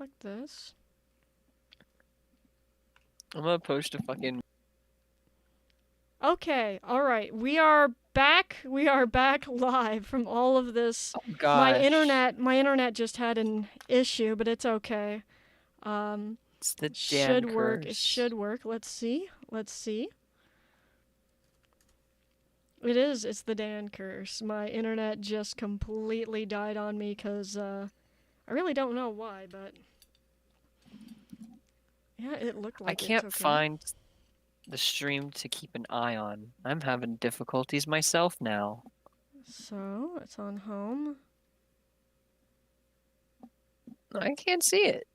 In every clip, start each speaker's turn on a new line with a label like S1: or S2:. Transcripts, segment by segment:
S1: Fuck this.
S2: I'm gonna post a fucking.
S1: Okay, alright. We are back. We are back live from all of this.
S2: Oh gosh,
S1: My internet just had an issue, but it's okay.
S2: it's the
S1: It
S2: Dan
S1: should work. It
S2: curse.
S1: should work. Let's see. Let's see. It is. It's the Dan curse. My internet just completely died on me because I really don't know why, but yeah, it looked
S2: I
S1: like it's
S2: can't
S1: okay.
S2: find the stream to keep an eye on. I'm having difficulties myself now.
S1: So it's on home.
S2: I can't see it.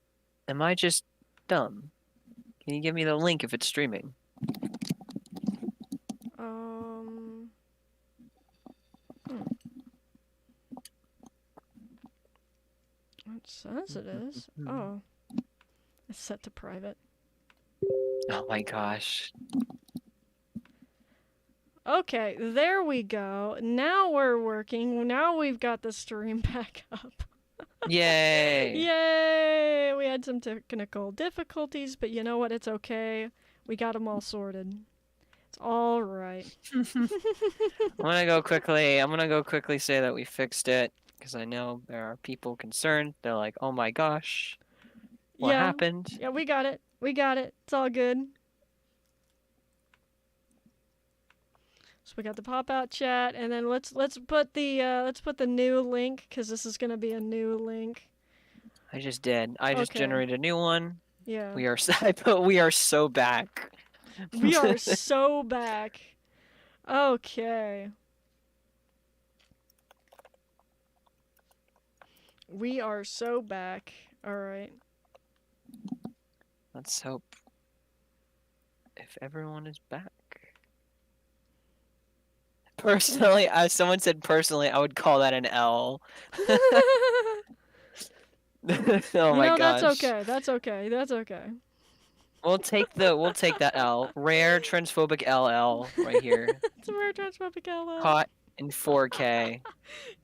S2: Am I just dumb? Can you give me the link if it's streaming?
S1: Um. Hmm. It says it is. Oh, it's set to private.
S2: Oh my gosh.
S1: Okay, there we go. Now we're working. Now we've got the stream back up.
S2: Yay!
S1: Yay! We had some technical difficulties, but you know what? It's okay. We got them all sorted. It's all right.
S2: I'm gonna go quickly say that we fixed it because I know there are people concerned. They're like, "Oh my gosh, what
S1: Yeah,
S2: happened?"
S1: yeah, we got it. We got it. It's all good. So we got the pop out chat, and then let's put the new link because this is gonna be a new link.
S2: I just did. I just
S1: Okay.
S2: generated a new one.
S1: Yeah.
S2: I put we are so back.
S1: We are so back. Okay. We are so back. All right.
S2: Let's hope if everyone is back. Personally, as someone said personally, I would call that an L. Oh
S1: You
S2: my
S1: know, that's
S2: gosh.
S1: okay. That's okay. That's okay.
S2: We'll take that L. Rare transphobic LL right here.
S1: It's a rare transphobic LL.
S2: Caught in 4K.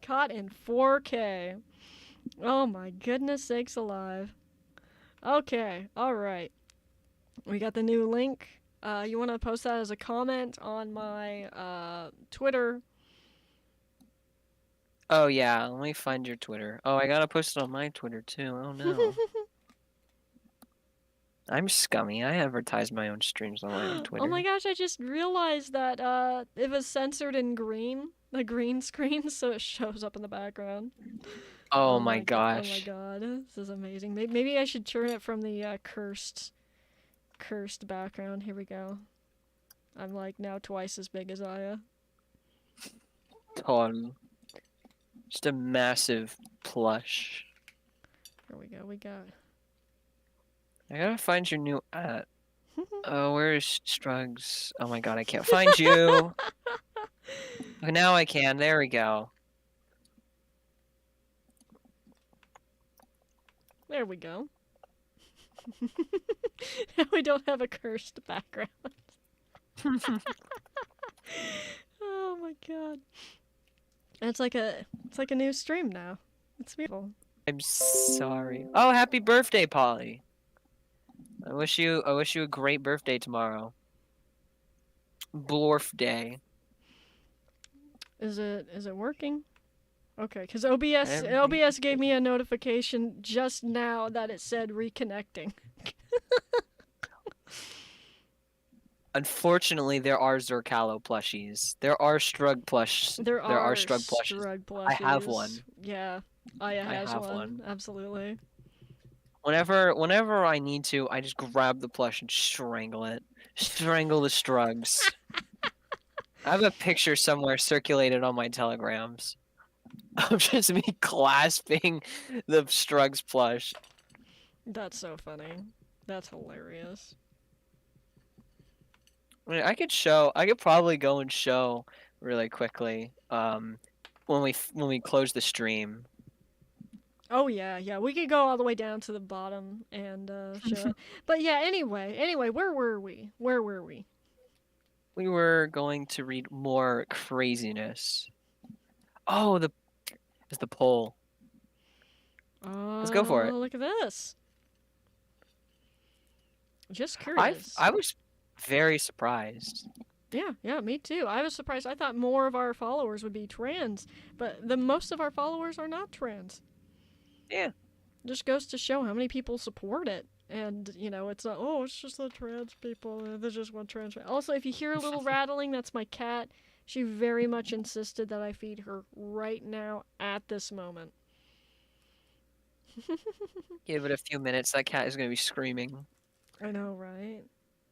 S1: Caught in 4K. Oh my goodness sakes alive. Okay. All right. We got the new link. You want to post that as a comment on my Twitter?
S2: Oh yeah, let me find your Twitter. Oh, I gotta post it on my Twitter too. Oh no. I'm scummy. I advertise my own streams on my own
S1: Oh my
S2: Twitter.
S1: gosh, I just realized that it was censored in green, the green screen, so it shows up in the background.
S2: Oh
S1: Oh
S2: my
S1: my god, oh my
S2: gosh.
S1: god, this is amazing. Maybe I should turn it from the cursed background. Here we go. I'm like now twice as big as Aya.
S2: Ton. Just a massive plush.
S1: Here we go, we got.
S2: I gotta find your new at. Oh, where's Strugs? Oh my god, I can't find you. Okay, now I can. There we go.
S1: There we go. Now we don't have a cursed background. Oh my god. It's like a new stream now. It's beautiful.
S2: I'm sorry. Oh, happy birthday, Polly. I wish you a great birthday tomorrow. Blorf day.
S1: Is it working? Okay, because OBS gave
S2: Everything.
S1: me a notification just now that it said reconnecting.
S2: Unfortunately, there are Zerkalo plushies. There are Strug plush.
S1: There
S2: There are
S1: are
S2: Strug plushies.
S1: Strug
S2: I have
S1: plushies.
S2: one.
S1: Yeah, Aya
S2: I
S1: has
S2: have
S1: one.
S2: one.
S1: Absolutely.
S2: Whenever I need to, I just grab the plush and strangle it. Strangle the Strugs. I have a picture somewhere circulated on my telegrams of just me clasping the Strugs plush.
S1: That's so funny. That's hilarious.
S2: I mean, I could probably go and show really quickly when we close the stream.
S1: Oh yeah, yeah. We could go all the way down to the bottom and show it. But yeah, anyway, where were we? Where were we?
S2: We were going to read more craziness. Oh, the poll. Let's go for it.
S1: Oh, look at this. Just
S2: I
S1: curious.
S2: I was very surprised.
S1: Yeah, me too. I was surprised. I thought more of our followers would be trans, but the most of our followers are not trans.
S2: Yeah.
S1: Just goes to show how many people support it. And, it's not, oh, it's just the trans people. They just want trans. Also, if you hear a little rattling, that's my cat. She very much insisted that I feed her right now at this moment.
S2: Give it a few minutes. That cat is gonna be screaming.
S1: I know, right?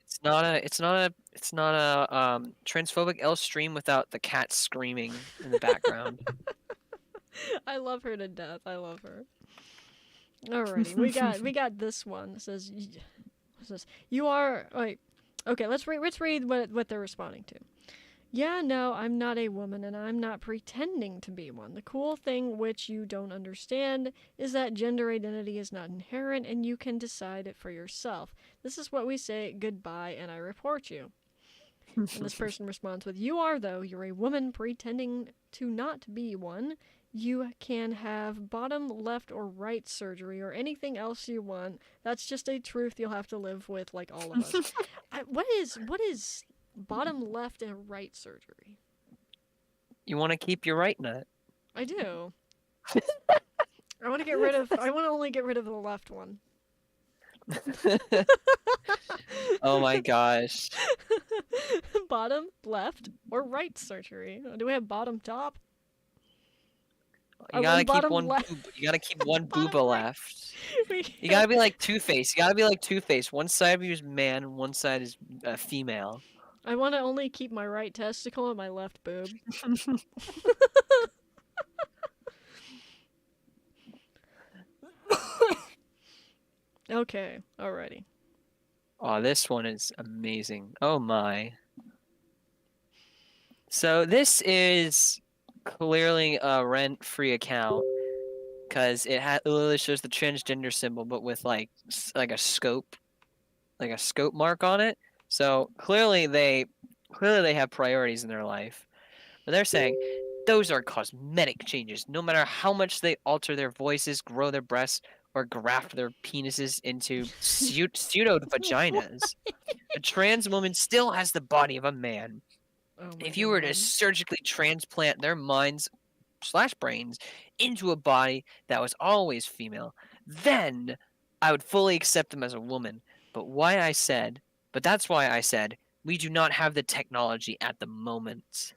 S2: It's not a transphobic L stream without the cat screaming in the background.
S1: I love her to death. I love her. Alrighty, we got this one. It says you are like okay. Let's read what they're responding to. Yeah, no, I'm not a woman and I'm not pretending to be one. The cool thing which you don't understand is that gender identity is not inherent and you can decide it for yourself. This is what we say goodbye and I report you. And this person responds with, you are, though. You're a woman pretending to not be one. You can have bottom, left, or right surgery or anything else you want. That's just a truth you'll have to live with, like all of us. What is bottom, left, and right surgery?
S2: You want to keep your right nut.
S1: I do. I want to only get rid of the left one.
S2: Oh my gosh.
S1: Bottom, left, or right surgery? Do we have bottom top?
S2: You gotta keep
S1: bottom
S2: one.
S1: left.
S2: You gotta keep one
S1: Bottom
S2: booba
S1: right.
S2: left. You gotta be like Two-Face. You gotta be like Two-Face. One side of you is man, and one side is female.
S1: I want to only keep my right testicle and my left boob. Okay, alrighty.
S2: Oh, this one is amazing. Oh my. So this is clearly a rent-free account because it literally shows the transgender symbol, but with like a scope mark on it. So clearly they have priorities in their life. But they're saying those are cosmetic changes. No matter how much they alter their voices, grow their breasts, or graft their penises into pseudo vaginas, a trans woman still has the body of a man.
S1: Oh my
S2: If you were to
S1: God.
S2: surgically transplant their minds/brains into a body that was always female, then I would fully accept them as a woman. But that's why I said we do not have the technology at the moment.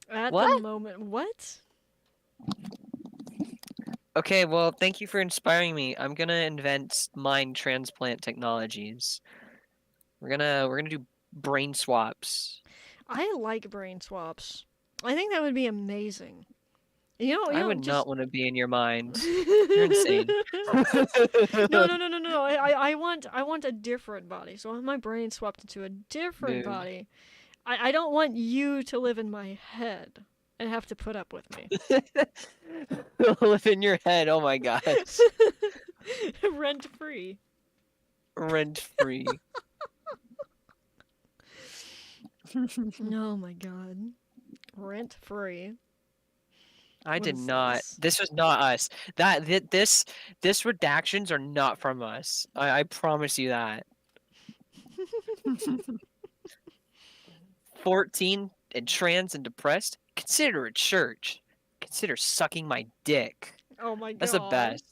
S1: At the
S2: What?
S1: moment, what?
S2: Okay, well, thank you for inspiring me. I'm gonna invent mind transplant technologies. We're gonna do brain swaps.
S1: I like brain swaps. I think that would be amazing. You
S2: I
S1: know,
S2: would
S1: just
S2: not want to be in your mind. You're insane.
S1: no. I want a different body. So I want my brain swapped into a different
S2: Mood.
S1: body. I don't want you to live in my head and have to put up with me.
S2: Live in your head. Oh my gosh.
S1: Rent free.
S2: Rent free.
S1: Oh my god. Rent free.
S2: I
S1: What
S2: did
S1: is
S2: not.
S1: this?
S2: This was not us. This redactions are not from us. I promise you that. 14 and trans and depressed. Consider a church. Consider sucking my dick.
S1: Oh my god.
S2: That's the best.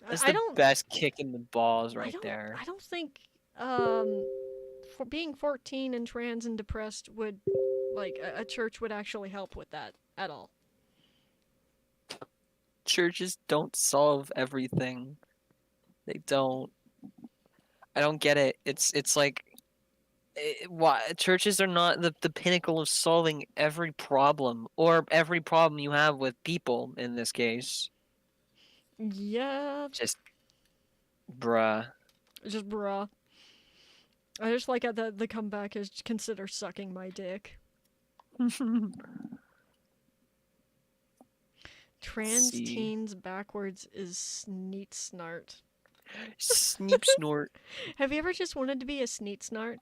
S2: That's
S1: I
S2: the
S1: don't
S2: best kick in the balls
S1: I
S2: right
S1: don't
S2: there.
S1: I don't think for being 14 and trans and depressed would like a church would actually help with that at all.
S2: Churches don't solve everything. They don't. I don't get it. It's like why churches are not the pinnacle of solving every problem or every problem you have with people in this case.
S1: Yeah,
S2: Just bruh.
S1: just bruh. I just like that the comeback is consider sucking my dick. Trans
S2: See.
S1: teens backwards is sneet snart.
S2: Sneep snort.
S1: Have you ever just wanted to be a sneet snart?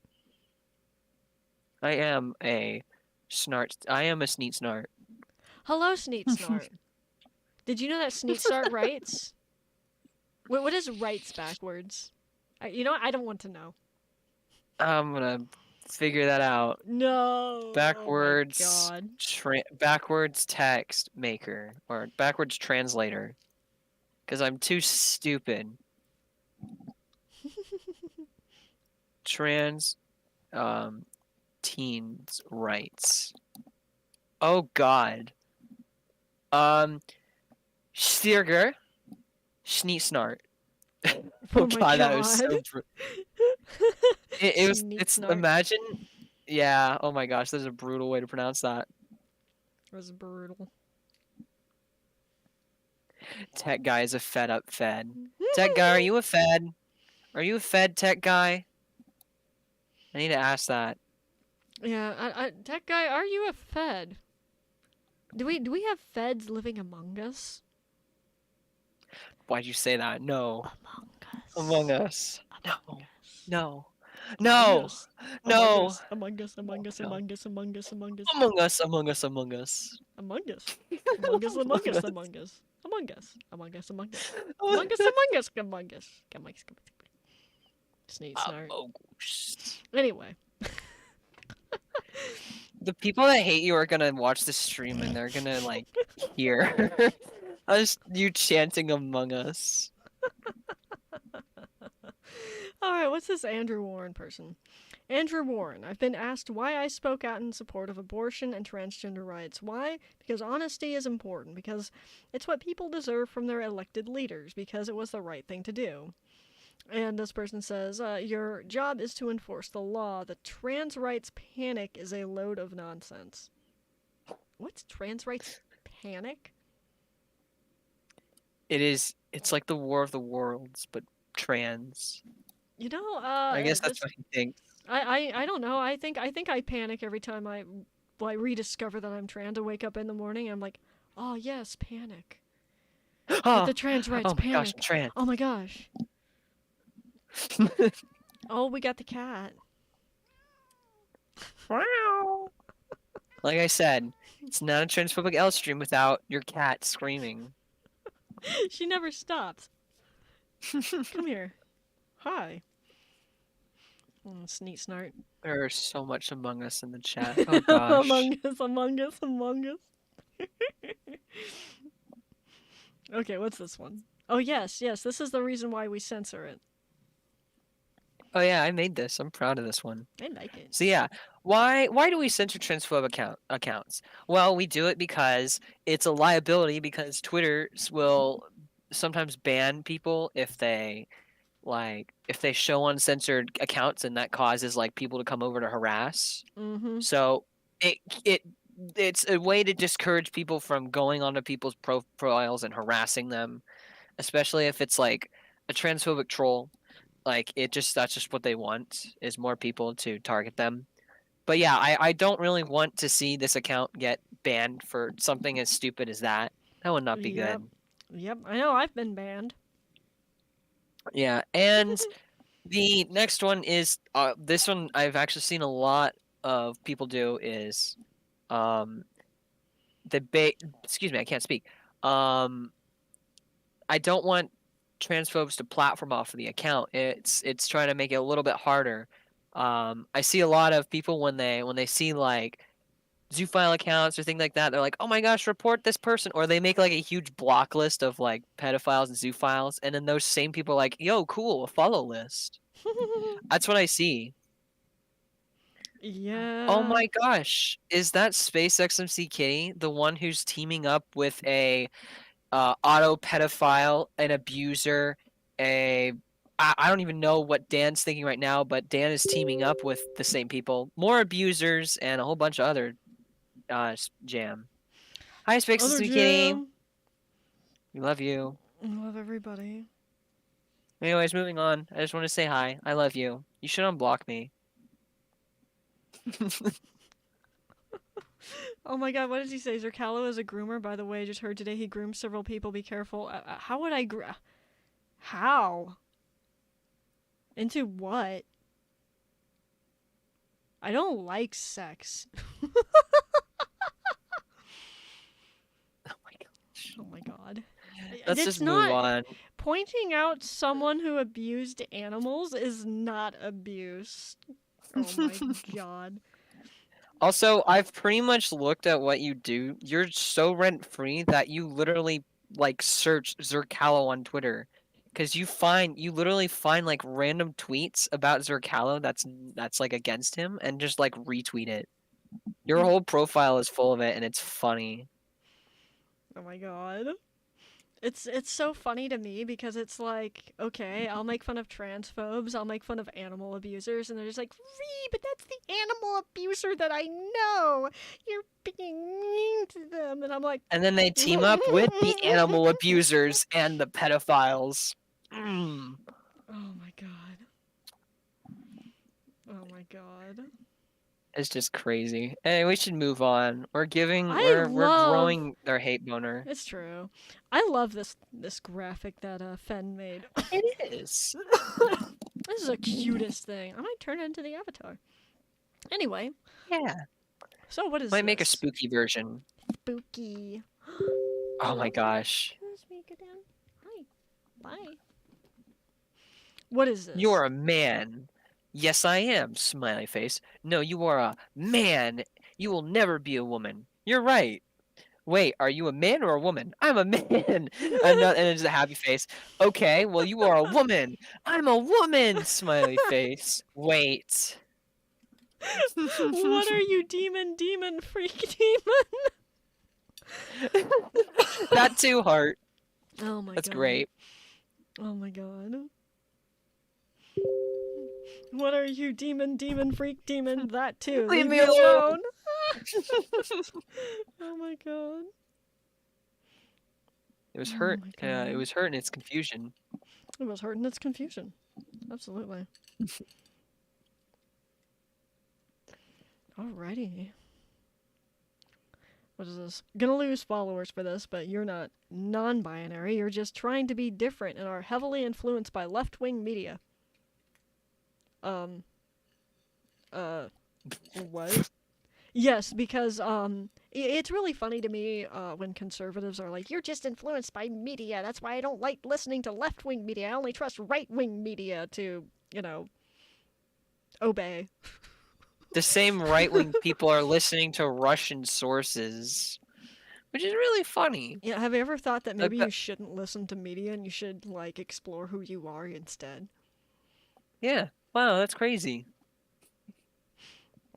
S2: I am a snart. I am a sneet snart.
S1: Hello, sneet snart. Did you know that sneet snart writes? What is rights backwards? You know what? I don't want to know.
S2: I'm gonna figure that out.
S1: No. Oh my
S2: Backwards
S1: god.
S2: backwards text maker or backwards translator. Because I'm too stupid. Trans teens rights. Oh god. Stierger. Schneesnart.
S1: Oh
S2: Oh
S1: my
S2: god, that was
S1: god.
S2: so it's
S1: Sneetsnark.
S2: imagine. Yeah, oh my gosh, there's a brutal way to pronounce that.
S1: That was brutal.
S2: Tech guy is a fed up fed. Tech guy, are you a fed? Are you a fed tech guy? I need to ask that.
S1: Yeah, tech guy, are you a fed? Do we have feds living among us?
S2: Why'd you say that? No.
S1: Among
S2: Among
S1: us.
S2: us.
S1: Among us.
S2: No.
S1: Among
S2: No.
S1: us. Among
S2: No.
S1: us. Among us. Among us.
S2: No.
S1: Among us. Among us. Among us.
S2: Among us, among us, among us.
S1: Among us. Among us. Among
S2: Among
S1: us.
S2: us.
S1: Among us. Among us. Among us. Among us. Among us. Among us. Among us. Among us. Sneak snart.
S2: Among us.
S1: Anyway.
S2: The people that hate you are gonna watch the stream and they're gonna like hear us you chanting Among Us.
S1: Alright, what's this Andrew Warren person? Andrew Warren, I've been asked why I spoke out in support of abortion and transgender rights. Why? Because honesty is important, because it's what people deserve from their elected leaders, because it was the right thing to do. And this person says, your job is to enforce the law. The trans rights panic is a load of nonsense. What's trans rights panic?
S2: It's like the War of the Worlds, but trans.
S1: You know,
S2: I guess that's what he thinks.
S1: I don't know. I think I panic every time I rediscover that I'm trans. I wake up in the morning and I'm like, oh yes, panic. But the trans rights
S2: Oh my
S1: panic.
S2: gosh, I'm trans.
S1: Oh my gosh. Oh, we got the cat.
S2: Like I said, it's not a transphobic L stream without your cat screaming.
S1: She never stops. Come here. Hi. Sneak snart.
S2: There's so much Among Us in the chat. Oh gosh.
S1: Among us, among us, among us. Okay, what's this one? Oh yes, this is the reason why we censor it.
S2: Oh yeah, I made this. I'm proud of this one.
S1: I like it.
S2: So yeah, why do we censor transphobic accounts? Well, we do it because it's a liability because Twitter will sometimes ban people if they show uncensored accounts and that causes like people to come over to harass.
S1: Mm-hmm.
S2: So it's a way to discourage people from going onto people's profiles and harassing them, especially if it's like a transphobic troll. Like that's just what they want is more people to target them. But yeah, I don't really want to see this account get banned for something as stupid as that. That would not be good.
S1: Yep, I know, I've been banned.
S2: Yeah, and the next one is this one I've actually seen a lot of people do is excuse me, I can't speak. I don't want transphobes to platform off of the account. It's trying to make it a little bit harder. I see a lot of people when they see like zoophile accounts or things like that, they're like, oh my gosh, report this person, or they make like a huge block list of like pedophiles and zoophiles, and then those same people are like, yo, cool, a follow list. That's what I see.
S1: Yeah.
S2: Oh my gosh, is that SpaceXMC Kitty the one who's teaming up with a auto pedophile, an abuser, I don't even know what Dan's thinking right now, but Dan is teaming up with the same people, more abusers, and a whole bunch of other jam. Hi, SpaceXMC Kitty. We love you.
S1: I love everybody.
S2: Anyways, moving on. I just want to say hi. I love you. You should unblock me.
S1: Oh my god, what does he say? Zerkalo is a groomer, by the way. I just heard today he grooms several people. Be careful. How would I How? Into what? I don't like sex.
S2: Oh my gosh.
S1: Oh my god.
S2: Let's
S1: It's
S2: just
S1: not,
S2: move on.
S1: Pointing out someone who abused animals is not abuse. Oh my god.
S2: Also, I've pretty much looked at what you do. You're so rent free that you literally like search Zerkalo on Twitter. Cause you literally find like random tweets about Zerkalo that's like against him and just like retweet it. Your whole profile is full of it and it's funny.
S1: Oh my god. It's so funny to me because it's like, okay, I'll make fun of transphobes, I'll make fun of animal abusers, and they're just like, Ree, but that's the animal abuser that I know. You're being mean to them, and I'm like,
S2: And then they team up with the animal abusers and the pedophiles. Mm.
S1: Oh my god. Oh my god.
S2: It's just crazy. Hey, we should move on. We're
S1: I love.
S2: growing their hate boner.
S1: It's true. I love this graphic that Fen made.
S2: It is.
S1: This is the cutest thing. I might turn it into the avatar. Anyway,
S2: Yeah.
S1: so what is
S2: Might make a
S1: this?
S2: spooky version.
S1: Spooky.
S2: Oh my gosh.
S1: Let's make it down. Hi. Bye. What is this?
S2: You're a man. Yes, I am. Smiley face. No, you are a man. You will never be a woman. You're right. Wait, are you a man or a woman? I'm a man. And it's a happy face. Okay, well, you are a woman. I'm a woman. Smiley face. Wait.
S1: What are you, demon, freak demon?
S2: That too, heart.
S1: Oh my
S2: That's
S1: god.
S2: great.
S1: Oh my god. What are you, demon, freak demon? That too.
S2: Leave me alone.
S1: Oh my god.
S2: It was
S1: Oh
S2: hurt.
S1: my God.
S2: It was hurt in its confusion.
S1: It was hurt in its confusion. Absolutely. Alrighty. What is this? Gonna lose followers for this, but you're not non-binary. You're just trying to be different and are heavily influenced by left-wing media. What? Yes, because it's really funny to me when conservatives are like, "You're just influenced by media. That's why I don't like listening to left-wing media. I only trust right-wing media to, obey."
S2: The same right-wing people are listening to Russian sources, which is really funny.
S1: Yeah, have you ever thought that maybe
S2: Like,
S1: you shouldn't listen to media and you should like explore who you are instead?
S2: yeah. Wow, that's crazy.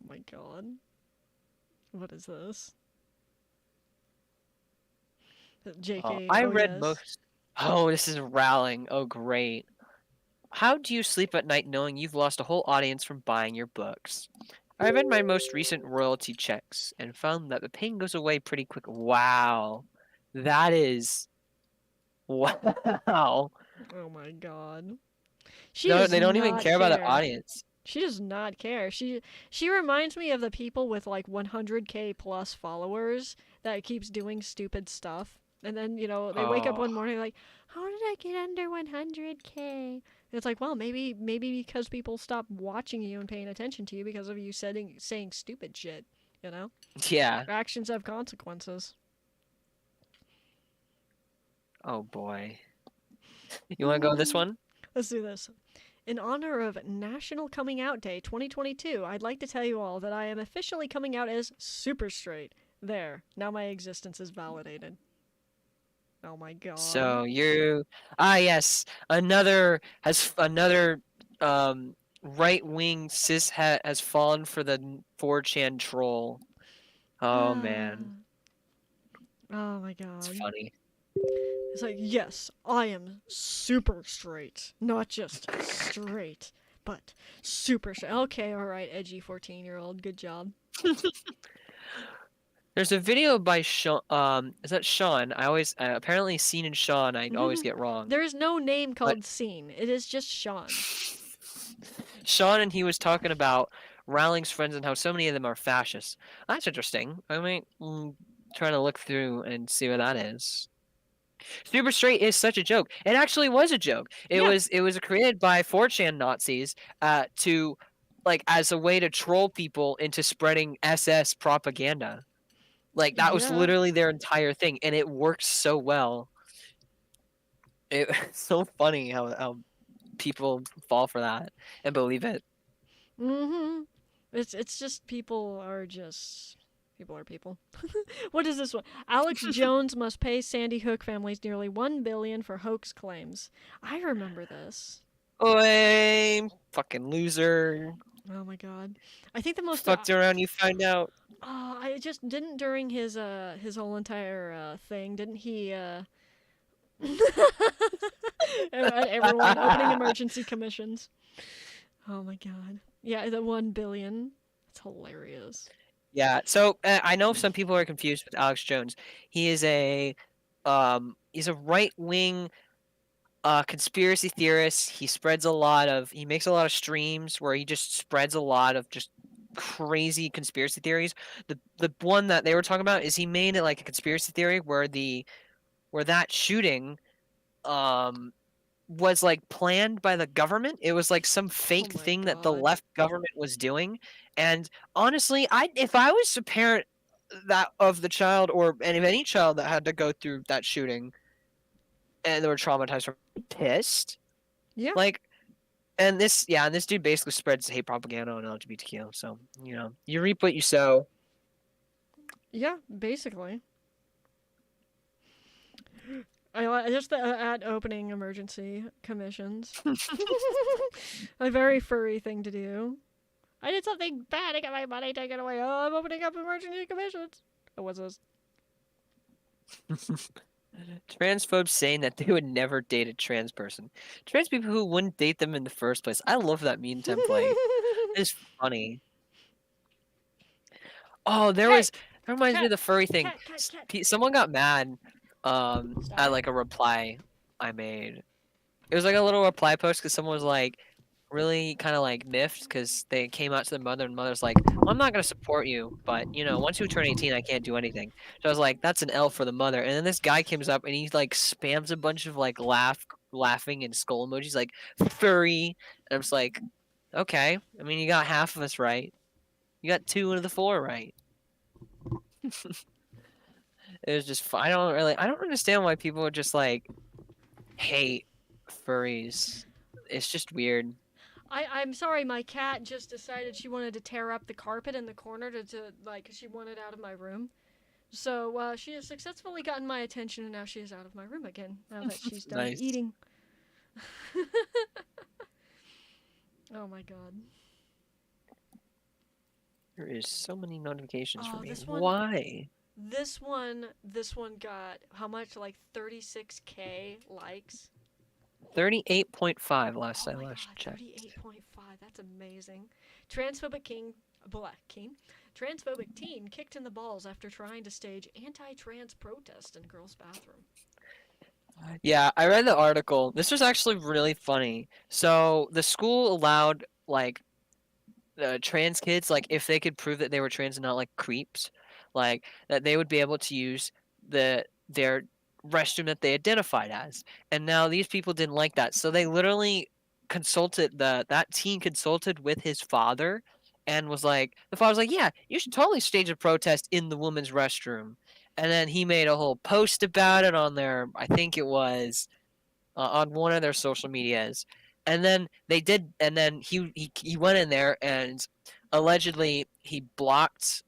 S1: Oh my god. What is this? JK.
S2: I
S1: Oh,
S2: read
S1: yes.
S2: most. Oh, this is Rowling. Oh, great. How do you sleep at night knowing you've lost a whole audience from buying your books? I read my most recent royalty checks and found that the pain goes away pretty quick. Wow. That is. Wow.
S1: Oh my god.
S2: No, they don't even care about the audience.
S1: She does not care. She reminds me of the people with like 100k plus followers that keeps doing stupid stuff. And then, they wake up one morning like, "How did I get under 100k?" And it's like, well, maybe because people stop watching you and paying attention to you because of you saying stupid shit,
S2: Yeah.
S1: Actions have consequences.
S2: Oh boy. You want to go with this one?
S1: Let's do this. In honor of National Coming Out Day 2022, I'd like to tell you all that I am officially coming out as super straight. There. Now my existence is validated. Oh my god.
S2: So you yes, another right wing cishet has fallen for the 4chan troll. Oh man.
S1: Oh my god.
S2: It's funny.
S1: It's like, yes, I am super straight. Not just straight, but super straight. Okay, alright, edgy 14-year-old. Good job.
S2: There's a video by Sean. Is that Sean? I always apparently Scene and Sean. I always get wrong.
S1: There is no name called Scene. It is just Sean.
S2: Sean, and he was talking about Rowling's friends and how so many of them are fascists. That's interesting. I might try to look through and see what that is. Super Straight is such a joke. It actually was a joke. It was created by 4chan Nazis to like as a way to troll people into spreading SS propaganda. Like that was literally their entire thing, and it worked so well. It's so funny how people fall for that and believe it.
S1: Mm-hmm. It's just people are people. What is this one? Alex Jones must pay Sandy Hook families nearly $1 billion for hoax claims. I remember this.
S2: Oi, fucking loser.
S1: Oh my god. I think the most
S2: Fucked around, you find out.
S1: I just didn't during his whole entire thing, didn't he everyone opening emergency commissions. Oh my god. Yeah, the 1 billion. It's hilarious.
S2: Yeah, so I know some people are confused with Alex Jones. He is he's a right wing conspiracy theorist. He makes a lot of streams where he just spreads a lot of just crazy conspiracy theories. The one that they were talking about is he made it like a conspiracy theory where that shooting um was like planned by the government. It was like some
S1: Oh
S2: fake
S1: my
S2: thing that the
S1: god.
S2: left government was doing. And honestly, I if I was a parent that of the child or any child that had to go through that shooting and they were traumatized or pissed.
S1: Yeah.
S2: Like and this dude basically spreads hate propaganda on LGBTQ. So, you reap what you sow.
S1: Yeah, basically. I just at opening emergency commissions. A very furry thing to do. I did something bad. I got my money taken away. Oh, I'm opening up emergency commissions. Oh, what's this?
S2: Transphobes saying that they would never date a trans person. Trans people who wouldn't date them in the first place. I love that meme template. It's funny. Oh,
S1: Hey,
S2: that reminds me of
S1: cat,
S2: the furry thing.
S1: cat, cat, cat.
S2: Someone got mad
S1: Stop
S2: at
S1: it.
S2: like a reply I made. It was like a little reply post because someone was like really kind of like miffed because they came out to the mother and mother's like, well, I'm not gonna support you, but once you turn 18, I can't do anything. So I was like, that's an L for the mother. And then this guy comes up and he like spams a bunch of like laughing and skull emojis like furry. And I'm just like, okay. I mean, you got half of us right. You got 2 of the 4 right. It was just I don't understand why people are just like hate furries. It's just weird.
S1: I'm sorry, my cat just decided she wanted to tear up the carpet in the corner like, 'cause she wanted out of my room. So, she has successfully gotten my attention and now she is out of my room again, now that she's done
S2: Nice.
S1: eating. Oh my god.
S2: There is so many notifications for
S1: Oh,
S2: me.
S1: this one,
S2: Why?
S1: this one got how much? Like 36K likes.
S2: 38.5 last
S1: Oh
S2: I
S1: my
S2: last
S1: god,
S2: checked.
S1: 38.5. That's amazing. Transphobic king, black king, transphobic teen kicked in the balls after trying to stage anti-trans protest in girl's bathroom.
S2: Yeah, I read the article. This was actually really funny. So the school allowed like trans kids, like if they could prove that they were trans and not like creeps, like that they would be able to use their restroom that they identified as. And now these people didn't like that, so they literally consulted that teen consulted with his father, and was like, the father's like, yeah, you should totally stage a protest in the woman's restroom. And then he made a whole post about it on their, I think it was on one of their social medias. And then they did, and then he went in there and allegedly he blocked,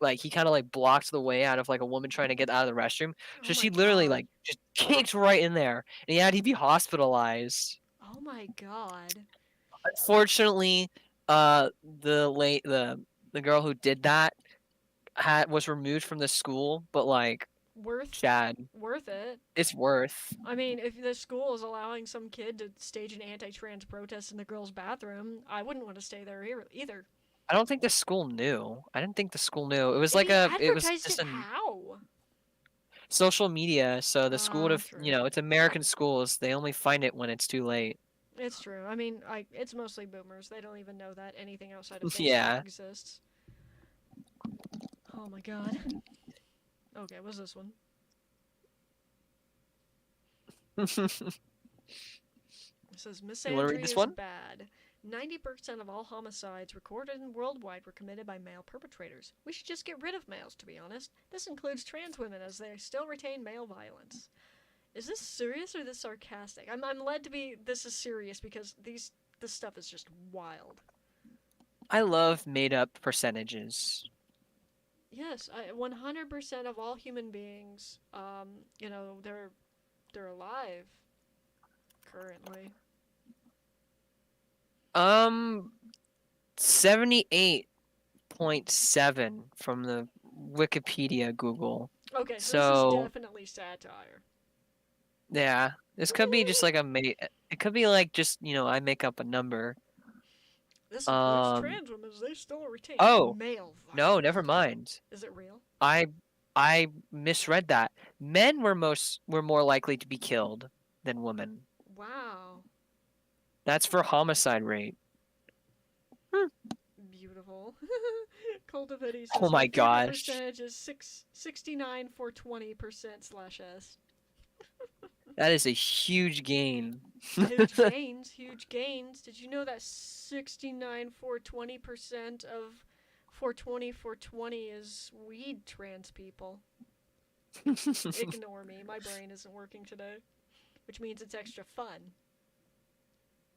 S2: like he kind of like blocked the way out of like a woman trying to get out of the restroom.
S1: Oh
S2: So
S1: my
S2: she literally
S1: god.
S2: like just kicked right in there, and he had to be hospitalized.
S1: Oh my god.
S2: Unfortunately, the late the girl who did that was removed from the school, but like
S1: Worth
S2: Chad,
S1: worth it.
S2: it's worth.
S1: I mean, if the school is allowing some kid to stage an anti-trans protest in the girls' bathroom, I wouldn't want to stay there either.
S2: I don't think the school knew. I didn't think the school knew.
S1: They
S2: It was
S1: advertised
S2: just
S1: it
S2: an
S1: how?
S2: social media, so the school would have,
S1: True.
S2: it's American schools. They only find it when it's too late.
S1: It's true. I mean, it's mostly boomers. They don't even know that anything outside of Facebook
S2: Yeah.
S1: exists. Oh my god. Okay, what's this one? It says
S2: You want to read
S1: misandry
S2: this
S1: is
S2: one?
S1: bad. 90% of all homicides recorded worldwide were committed by male perpetrators. We should just get rid of males, to be honest. This includes trans women, as they still retain male violence. Is this serious or this sarcastic? I'm led to be this is serious because this stuff is just wild.
S2: I love made up percentages.
S1: Yes, 100% of all human beings, they're alive currently.
S2: Um, 78.7 from the Wikipedia Google.
S1: Okay, so this is
S2: So
S1: definitely satire.
S2: yeah, this could be just like a it could be like just, I make up a number.
S1: This includes
S2: Um,
S1: trans women as they still retain
S2: oh,
S1: male
S2: no, never
S1: vitality.
S2: mind.
S1: Is it real?
S2: I I misread that. Men were more likely to be killed than women.
S1: Wow.
S2: That's for homicide rate. Hmm.
S1: Beautiful. Cultivati
S2: Oh
S1: says my
S2: my
S1: favorite
S2: gosh.
S1: percentage is 69 for 20% slash S.
S2: That is a huge gain.
S1: Huge gains, huge gains. Did you know that 69 for 20% of 420 for 20 is weed trans people? Ignore me, my brain isn't working today. Which means it's extra fun.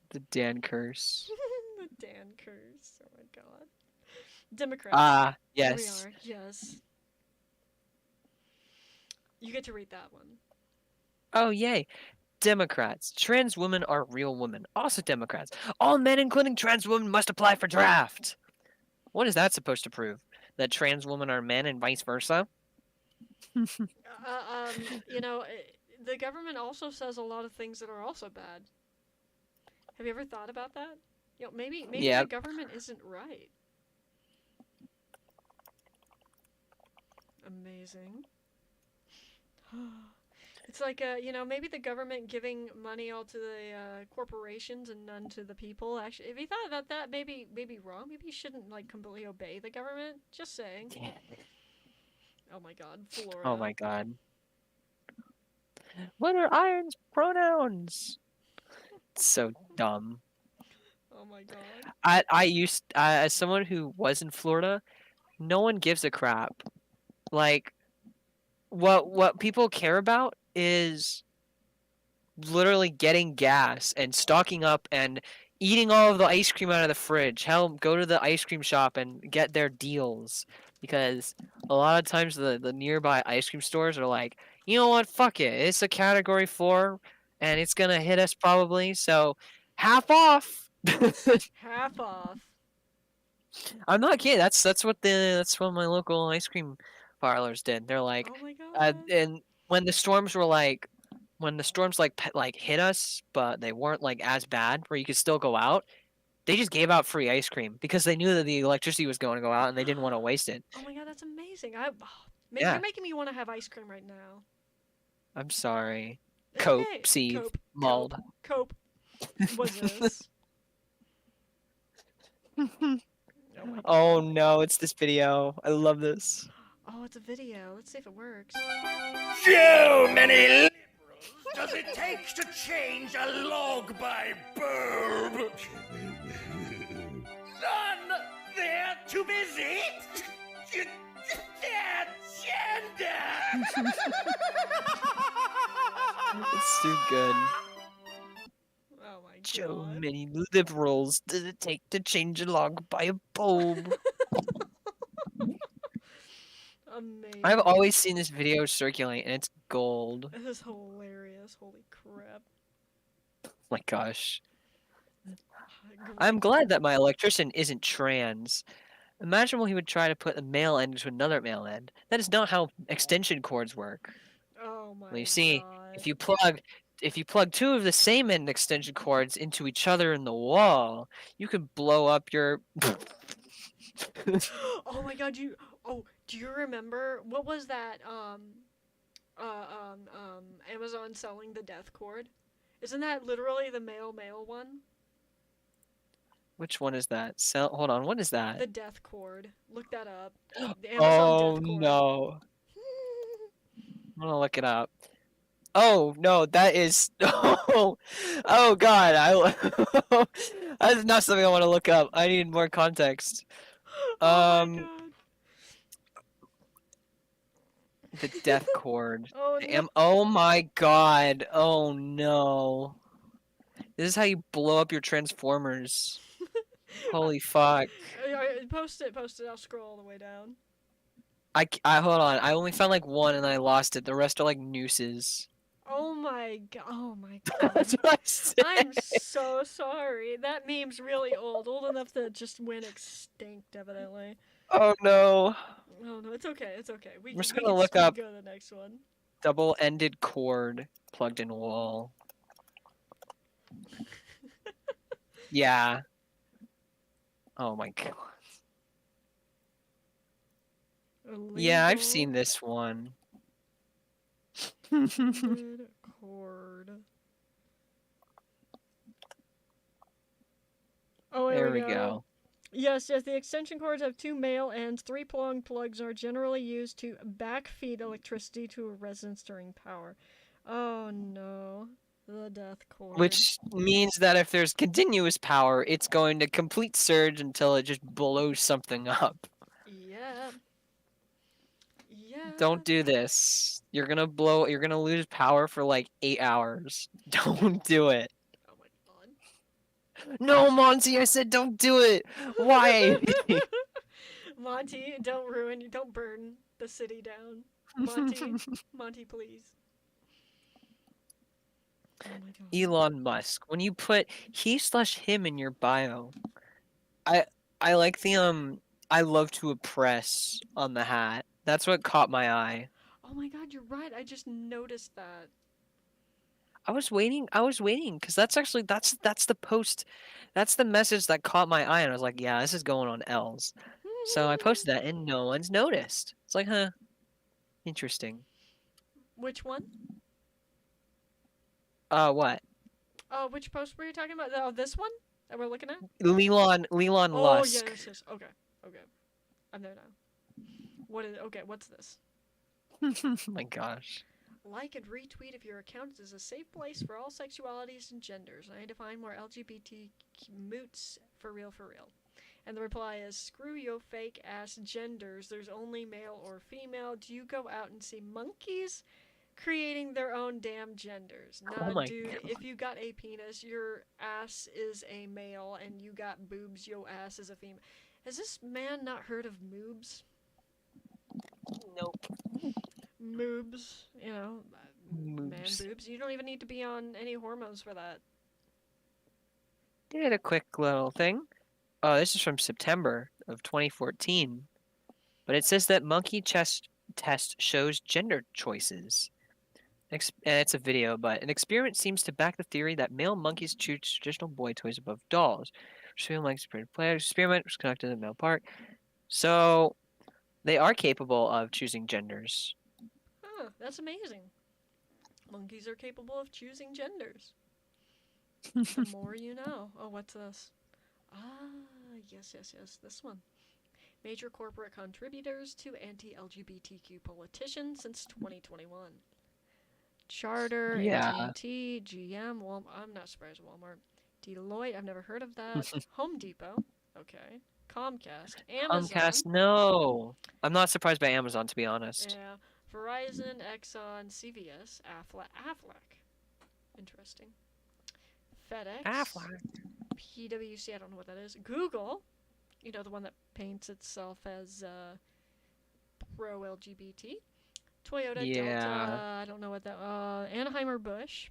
S2: The Dan curse.
S1: The Dan curse. Oh my god. Democrats.
S2: Ah,
S1: Here we
S2: yes.
S1: are. Yes. You get to read that one.
S2: Oh, yay. Democrats. Trans women are real women. Also Democrats. All men, including trans women, must apply for draft. What is that supposed to prove? That trans women are men and vice versa?
S1: You know, the government also says a lot of things that are also bad. Have you ever thought about that? Maybe
S2: Yeah.
S1: the government isn't right. Amazing. It's like, maybe the government giving money all to the corporations and none to the people. Actually, if you thought about that, maybe wrong. Maybe you shouldn't like completely obey the government. Just saying. Oh my God,
S2: Oh
S1: Florida.
S2: my god. What are Iron's pronouns? It's so dumb.
S1: Oh my God.
S2: I used as someone who was in Florida, no one gives a crap. Like what people care about is literally getting gas and stocking up and eating all of the ice cream out of the fridge. Hell, go to the ice cream shop and get their deals because a lot of times the nearby ice cream stores are like, you know what, fuck it, it's a category 4 and it's gonna hit us probably, so half off.
S1: Half off.
S2: I'm not kidding. That's what my local ice cream parlors did. They're like,
S1: Oh my God.
S2: and when the storms were like, when the storms like hit us, but they weren't like as bad where you could still go out. They just gave out free ice cream because they knew that the electricity was going to go out and they didn't want to waste it.
S1: Oh my God, that's amazing. You're
S2: Yeah,
S1: making me want to have ice cream right now.
S2: I'm sorry.
S1: It's
S2: Cope,
S1: okay.
S2: Sieve, Mulled.
S1: Cope. Was this? Oh my
S2: Oh
S1: God.
S2: no, it's this video. I love this.
S1: Oh, it's a video. Let's see if it works.
S3: So many liberals does it take to change a log by bulb? None there to visit? Their gender!
S2: It's too good.
S1: Oh my
S2: So
S1: God.
S2: many liberals does it take to change a log by a bulb?
S1: Amazing.
S2: I've always seen this video circulate and it's gold.
S1: This is hilarious. Holy crap.
S2: Oh my gosh.
S1: Great.
S2: I'm glad that my electrician isn't trans. Imagine when he would try to put a male end into another male end. That is not how extension cords work.
S1: Oh
S2: Well, you
S1: my
S2: see,
S1: God.
S2: if you plug two of the same end extension cords into each other in the wall, you could blow up your
S1: Oh my God. Do you remember what was that? Amazon selling the death cord. Isn't that literally the male one?
S2: Which one is that? Hold on, what is that?
S1: The death cord. Look that up. The Amazon
S2: Oh
S1: death cord.
S2: no. I'm gonna look it up. Oh no, that is oh god, that's not something I want to look up. I need more context.
S1: Oh my
S2: Um,
S1: God.
S2: The death cord.
S1: Oh no.
S2: Oh my god. Oh no. This is how you blow up your transformers. Holy fuck.
S1: Post it. Post it. I'll scroll all the way down.
S2: I hold on. I only found like one and I lost it. The rest are like nooses.
S1: Oh my god. Oh my
S2: That's
S1: god.
S2: what I said.
S1: I'm so sorry. That meme's really old enough to just went extinct, evidently.
S2: Oh no.
S1: Oh no, it's okay. It's okay. We
S2: I'm just
S1: we
S2: gonna
S1: can
S2: look
S1: we can
S2: up
S1: go to the next one.
S2: double-ended cord plugged in wall. Yeah. Oh my god. Yeah, I've seen this one.
S1: Illegal cord. Oh, here
S2: There
S1: we
S2: we
S1: go.
S2: go.
S1: Yes, the extension cords have two male ends. 3 prong plugs are generally used to backfeed electricity to a residence during power. Oh no. The death cord.
S2: Which means that if there's continuous power, it's going to complete surge until it just blows something up.
S1: Yeah. Yeah.
S2: Don't do this. You're gonna lose power for like 8 hours. Don't do it.
S1: Oh my god.
S2: No, Monty, I said don't do it. Why?
S1: Monty, don't burn the city down. Monty, please. Oh my god.
S2: Elon Musk. When you put he/him in your bio, I like the I love to oppress on the hat. That's what caught my eye.
S1: Oh my god, you're right. I just noticed that.
S2: I was waiting because that's the post, that's the message that caught my eye, and I was like, yeah, this is going on L's. So I posted that, and no one's noticed. It's like, huh, interesting.
S1: Which one?
S2: What?
S1: Oh, which post were you talking about? Oh, this one that we're looking at?
S2: Leland
S1: Oh,
S2: Lusk.
S1: yes. Okay. I'm there now. What's this?
S2: Oh my gosh.
S1: Like and retweet if your account is a safe place for all sexualities and genders. I define more LGBT moots for real. And the reply is, screw your fake ass genders. There's only male or female. Do you go out and see monkeys creating their own damn genders?
S2: Oh
S1: Nah,
S2: my
S1: dude,
S2: God.
S1: if you got a penis, your ass is a male, and you got boobs, your ass is a female. Has this man not heard of moobs?
S2: Nope.
S1: Moobs, man
S2: Moobs.
S1: boobs. You don't even need to be on any hormones for that.
S2: Did a quick little thing. Oh, this is from September of 2014. But it says that monkey chest test shows gender choices. And it's a video, but an experiment seems to back the theory that male monkeys choose traditional boy toys above dolls. Showing like spirit players. Experiment was conducted in Male Park. So they are capable of choosing genders.
S1: Huh, that's amazing. Monkeys are capable of choosing genders. The more you know. Oh, what's this? Ah, yes. This one. Major corporate contributors to anti-LGBTQ politicians since 2021. Charter,
S2: Yeah.
S1: AT&T, GM, Walmart. I'm not surprised. Walmart, Deloitte. I've never heard of that. Home Depot. Okay. Comcast, Amazon.
S2: Comcast, no. I'm not surprised by Amazon, to be honest.
S1: Yeah. Verizon, Exxon, CVS, Aflac. Interesting. FedEx.
S2: Aflac.
S1: PwC, I don't know what that is. Google, the one that paints itself as pro-LGBT. Toyota,
S2: Yeah.
S1: Delta, I don't know what that. Anheuser-Busch,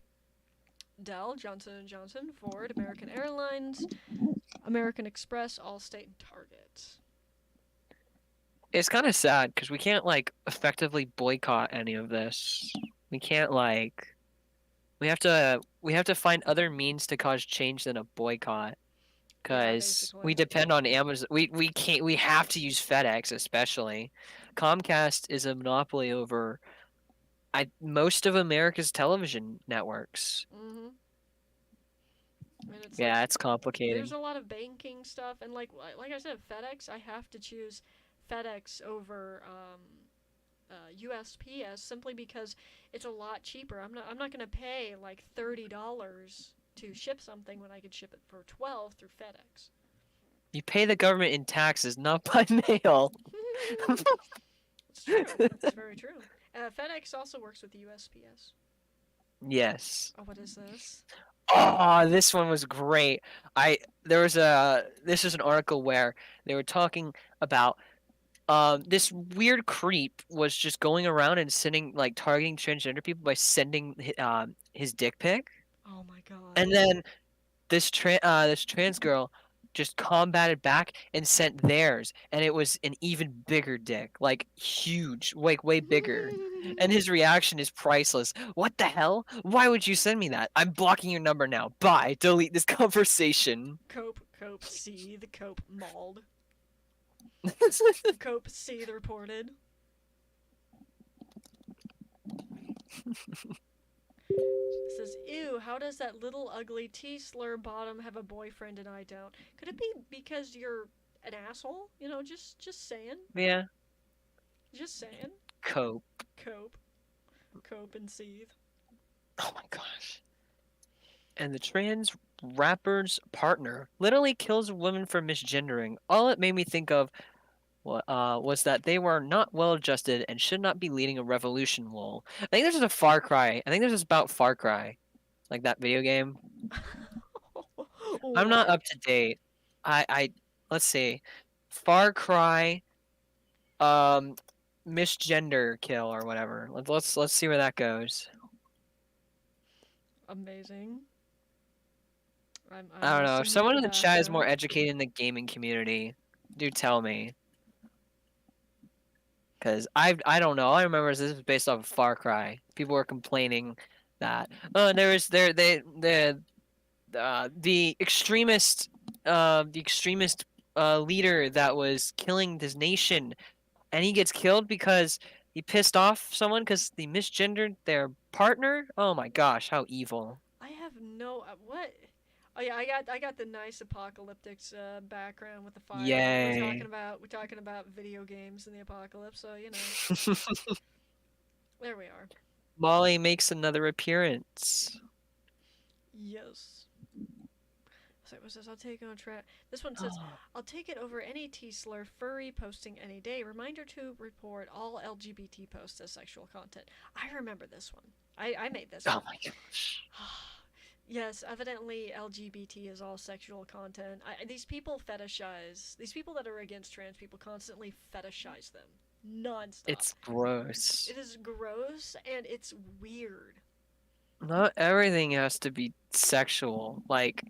S1: Dell, Johnson & Johnson, Ford, American Airlines, American Express, Allstate, and Target.
S2: It's kind of sad because we can't effectively boycott any of this. We can't we have to find other means to cause change than a boycott because
S1: basically.
S2: we depend on Amazon. We have to use FedEx especially. Comcast is a monopoly over most of America's television networks.
S1: Mm-hmm. And it's
S2: Yeah, it's complicated.
S1: There's a lot of banking stuff, and like I said, FedEx. I have to choose FedEx over USPS simply because it's a lot cheaper. I'm not gonna pay like $30 to ship something when I could ship it for $12 through FedEx.
S2: You pay the government in taxes, not by mail.
S1: It's true. It's very true. FedEx also works with USPS.
S2: Yes.
S1: Oh, what is this?
S2: Oh, this one was great. This was an article where they were talking about this weird creep was just going around and sending like targeting transgender people by sending his dick pic,
S1: Oh my god.
S2: and then this trans girl just combated back and sent theirs, and it was an even bigger dick, like huge, like way bigger. And his reaction is priceless. What the hell? Why would you send me that? I'm blocking your number now. Bye. Delete this conversation.
S1: Cope, see the Cope mauled. Cope, see the reported. It says, ew, how does that little ugly T-slur bottom have a boyfriend and I don't? Could it be because you're an asshole? You know, just saying.
S2: Yeah.
S1: Just saying.
S2: Cope.
S1: Cope and seethe.
S2: Oh my gosh. And the trans rapper's partner literally kills a woman for misgendering. All it made me think of was that they were not well adjusted and should not be leading a revolution. Lol. I think this is a Far Cry. I think this is about Far Cry, like that video game. I'm not
S1: What?
S2: up to date. I let's see, Far Cry, um, misgender kill or whatever. Let's see where that goes.
S1: Amazing. I'm
S2: I don't know. If
S1: listening
S2: someone
S1: in
S2: in
S1: the
S2: the chat is more
S1: background.
S2: educated in the gaming community, do tell me. Cause I don't know. All I remember is this was based off of Far Cry. People were complaining that there was there they the extremist leader that was killing this nation, and he gets killed because he pissed off someone because they misgendered their partner. Oh my gosh, how evil!
S1: I have no what. Oh yeah, I got the nice apocalyptic background with the fire.
S2: Yay!
S1: We're talking about video games in the apocalypse, so you know. There we are.
S2: Molly makes another appearance.
S1: Yes. So it says I'll take it on track. This one says I'll take it over any T-slur furry posting any day. Reminder to report all LGBT posts as sexual content. I remember this one. I made this
S2: Oh
S1: one.
S2: my gosh.
S1: Yes, evidently LGBT is all sexual content. These people fetishize. These people that are against trans people constantly fetishize them. Nonstop.
S2: It's gross.
S1: It is gross and it's weird.
S2: Not everything has to be sexual. Like,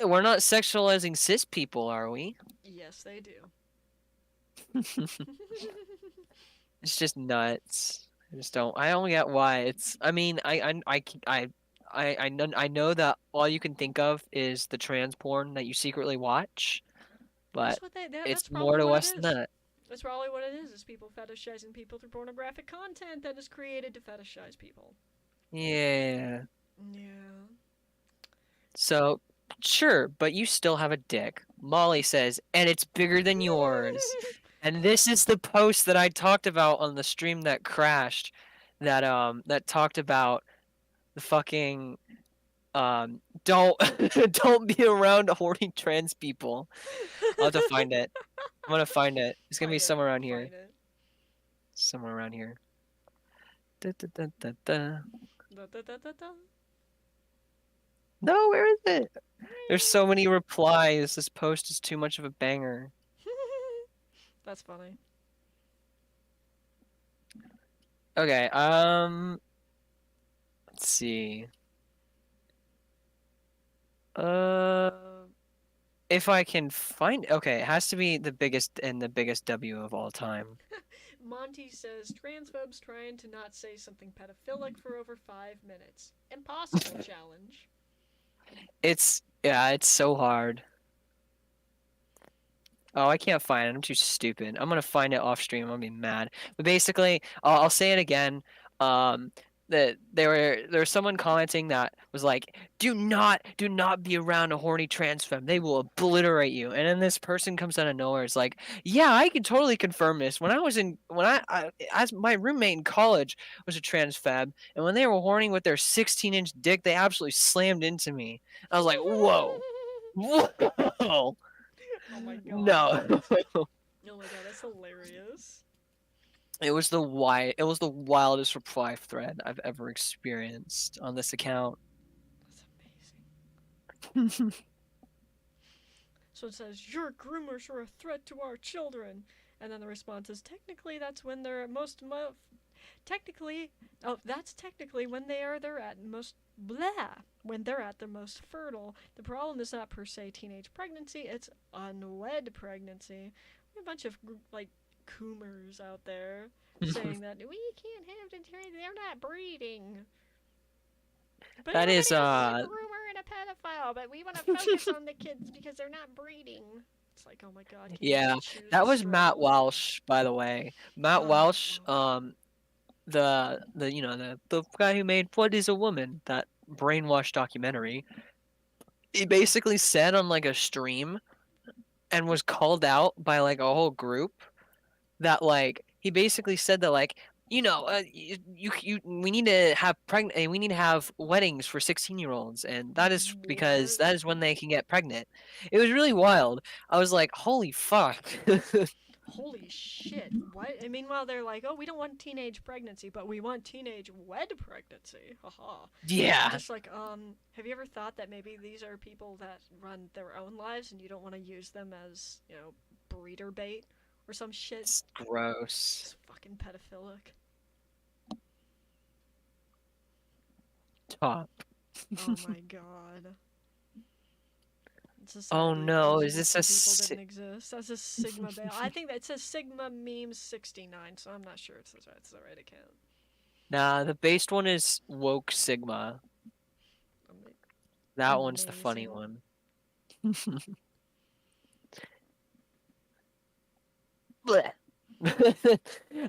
S2: we're not sexualizing cis people, are we?
S1: Yes, they do.
S2: It's just nuts. I just don't. I don't get why it's. I mean, I know that all you can think of is the trans porn that you secretly watch, but
S1: That's what they.
S2: it's
S1: That's
S2: more
S1: probably
S2: to
S1: what
S2: us
S1: it
S2: than
S1: is.
S2: that.
S1: That's probably what it is. Is people fetishizing people through pornographic content that is created to fetishize people.
S2: Yeah.
S1: Yeah.
S2: So, sure, but you still have a dick. Molly says, and it's bigger than yours. And this is the post that I talked about on the stream that crashed, that talked about the fucking don't don't be around horny trans people. I'll have to find it. I'm gonna find it. It's gonna be
S1: Find it.
S2: somewhere around here.
S1: Find it.
S2: Somewhere around here. Da, da, da, da, da.
S1: Da, da, da, da, da.
S2: No, where is it? There's so many replies. This post is too much of a banger.
S1: That's funny.
S2: Okay, let's see. If I can find, okay, it has to be the biggest W of all time.
S1: Monty says transphobes trying to not say something pedophilic for over 5 minutes. Impossible challenge.
S2: Yeah, it's so hard. Oh, I can't find it. I'm too stupid. I'm gonna find it off stream. I'm gonna be mad. But basically, I'll say it again. That there was someone commenting that was like, do not be around a horny trans femme. They will obliterate you. And then this person comes out of nowhere. It's like, yeah, I can totally confirm this. When I as my roommate in college was a trans femme, and when they were horny with their 16-inch dick, they absolutely slammed into me. I was like, whoa, whoa.
S1: Oh my god.
S2: No.
S1: Oh my god, that's hilarious.
S2: It was the wildest reply thread I've ever experienced on this account.
S1: That's amazing. So it says, your groomers are a threat to our children. And then the response is, technically, that's when they're technically, oh, that's technically when they're at most, blah, when they're at their most fertile. The problem is not per se teenage pregnancy, it's unwed pregnancy. We have a bunch of, like, coomers out there saying that we can't have the they're not breeding. But
S2: That
S1: everybody
S2: is
S1: else is a groomer and a pedophile, but we want to focus on the kids because they're not breeding. It's like, oh my god, can you
S2: yeah,
S1: just choose
S2: that
S1: to
S2: was Matt
S1: strangle?
S2: Welsh, by the way. Matt
S1: Oh,
S2: Welsh,
S1: Welsh.
S2: the guy who made What Is a Woman, that brainwash documentary. He basically said on like a stream and was called out by like a whole group that like he basically said that like we need to have we need to have weddings for 16-year-olds, and that is because
S1: What?
S2: that is when they can get pregnant. It was really wild. I was like, holy fuck.
S1: Holy shit. What? And meanwhile, they're like, oh, we don't want teenage pregnancy, but we want teenage wed pregnancy. Haha. I'm
S2: Yeah,
S1: just like, have you ever thought that maybe these are people that run their own lives and you don't want to use them as, breeder bait or some shit?
S2: it's gross.
S1: It's fucking pedophilic.
S2: Top.
S1: Oh my god. Society
S2: Oh no,
S1: as
S2: is
S1: if
S2: this
S1: these people didn't exist. That's a Sigma Bale. I think that says Sigma Memes 69, so I'm not sure it's the right account.
S2: Nah, the based one is Woke Sigma. That one's the funny
S1: Amazing.
S2: one. Blech.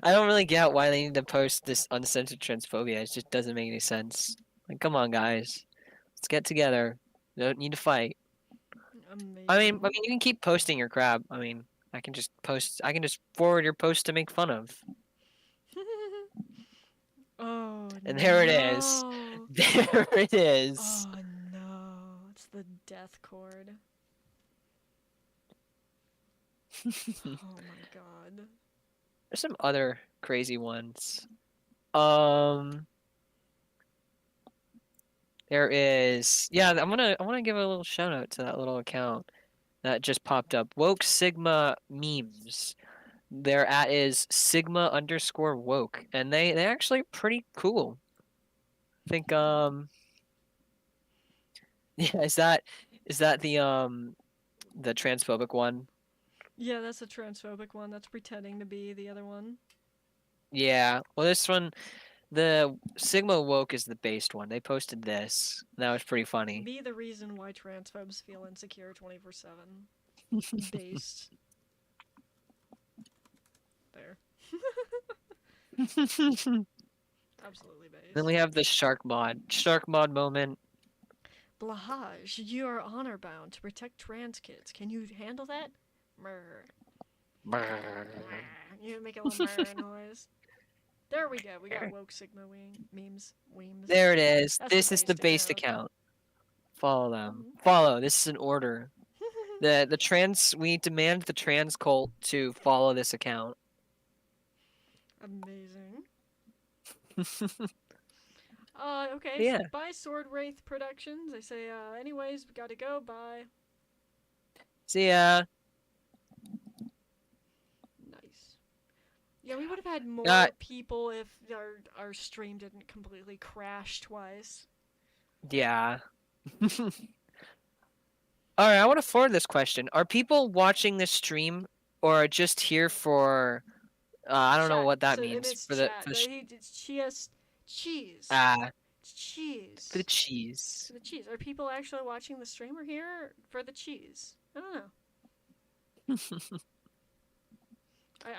S2: I don't really get why they need to post this uncensored transphobia. It just doesn't make any sense. Like, come on, guys, let's get together. You don't need to fight.
S1: Amazing.
S2: I mean, you can keep posting your crap. I mean, I can just post. I can just forward your post to make fun of.
S1: Oh
S2: And there it
S1: no.
S2: is. There it is.
S1: Oh no. It's the death cord. Oh my god.
S2: There's some other crazy ones. There is. Yeah, I wanna give a little shout out to that little account that just popped up. Woke Sigma memes. Their at is Sigma_woke, and they actually pretty cool. I think yeah, is that the transphobic one?
S1: Yeah, that's a transphobic one. That's pretending to be the other one.
S2: Yeah. Well, this one, the Sigma woke is the based one. They posted this. That was pretty funny.
S1: Be the reason why transphobes feel insecure 24/7. Based. There. Absolutely based.
S2: Then we have the shark mod. Shark mod moment.
S1: Blahaj, you are honor bound to protect trans kids. Can you handle that? Murr. You make a little murr noise. There we go. We got woke Sigma memes. Weems.
S2: There it is.
S1: That's
S2: This
S1: the
S2: is the
S1: based
S2: based
S1: account.
S2: account. Follow them. Follow. This is an order. The trans. We demand the trans cult to follow this account.
S1: Amazing. Okay.
S2: Yeah.
S1: So bye, Sword Wraith Productions. I say, anyways, we gotta go. Bye.
S2: See ya.
S1: Nice. Yeah, we would have had more people if our stream didn't completely crash twice.
S2: Yeah. All right, I want to forward this question. Are people watching this stream or just here for I don't know what that means for the
S1: it's cheese. It's cheese.
S2: For the cheese.
S1: For the cheese. Are people actually watching the stream or here for the cheese? I don't know.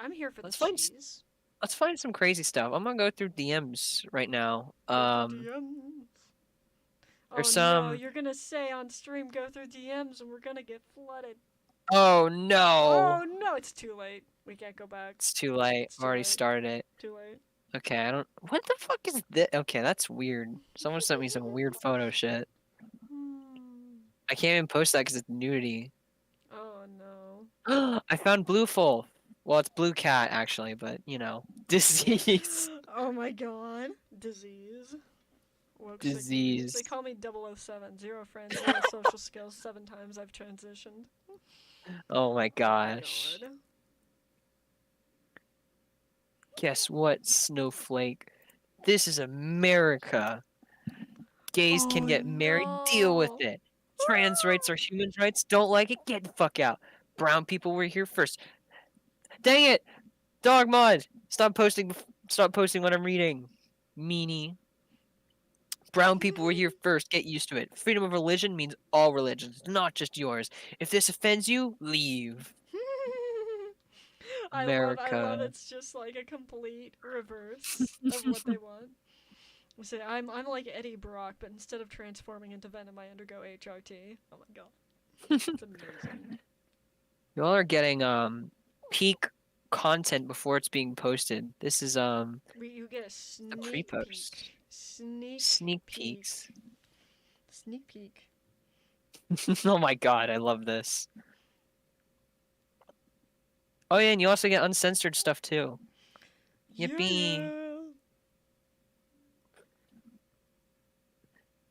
S1: I'm here for the cheese.
S2: Let's find some crazy stuff. I'm gonna go through DMs right now. There's
S1: no, you're gonna say on stream go through DMs and we're gonna get flooded.
S2: Oh no.
S1: Oh no, it's too late. We can't go back.
S2: It's too late. I've already started it.
S1: Too late.
S2: Okay, I don't. What the fuck is this? Okay, that's weird. Someone sent me some weird photo shit. I can't even post that because it's nudity.
S1: Oh no.
S2: I found Blueful. Well, it's blue cat actually, but you know, disease.
S1: Oh my god. Disease. Woke sick memes. They
S2: Disease.
S1: call me 007. Zero friends, zero social skills. 7 times I've transitioned.
S2: Oh my
S1: Oh my
S2: gosh.
S1: god.
S2: Guess what, Snowflake? This is America. Gays can
S1: Oh
S2: get married. Deal with
S1: no.
S2: it. Trans rights are human rights. Don't like it? Get the fuck out. Brown people were here first. Dang it! Dog mod! Stop posting. Stop posting what I'm reading. Meanie. Brown people were here first. Get used to it. Freedom of religion means all religions, not just yours. If this offends you, leave.
S1: I love
S2: America.
S1: it's just like a complete reverse of what they want. Say I'm like Eddie Brock, but instead of transforming into Venom, I undergo HRT. Oh my god. It's amazing.
S2: Y'all are getting peak content before it's being posted. This is
S1: You get a
S2: the
S1: sneak
S2: pre-post.
S1: peek. Sneak
S2: Sneak
S1: peek.
S2: peeks.
S1: Sneak peek.
S2: Oh my god, I love this. Oh yeah, and you also get uncensored stuff too. Yippee.
S1: Yeah.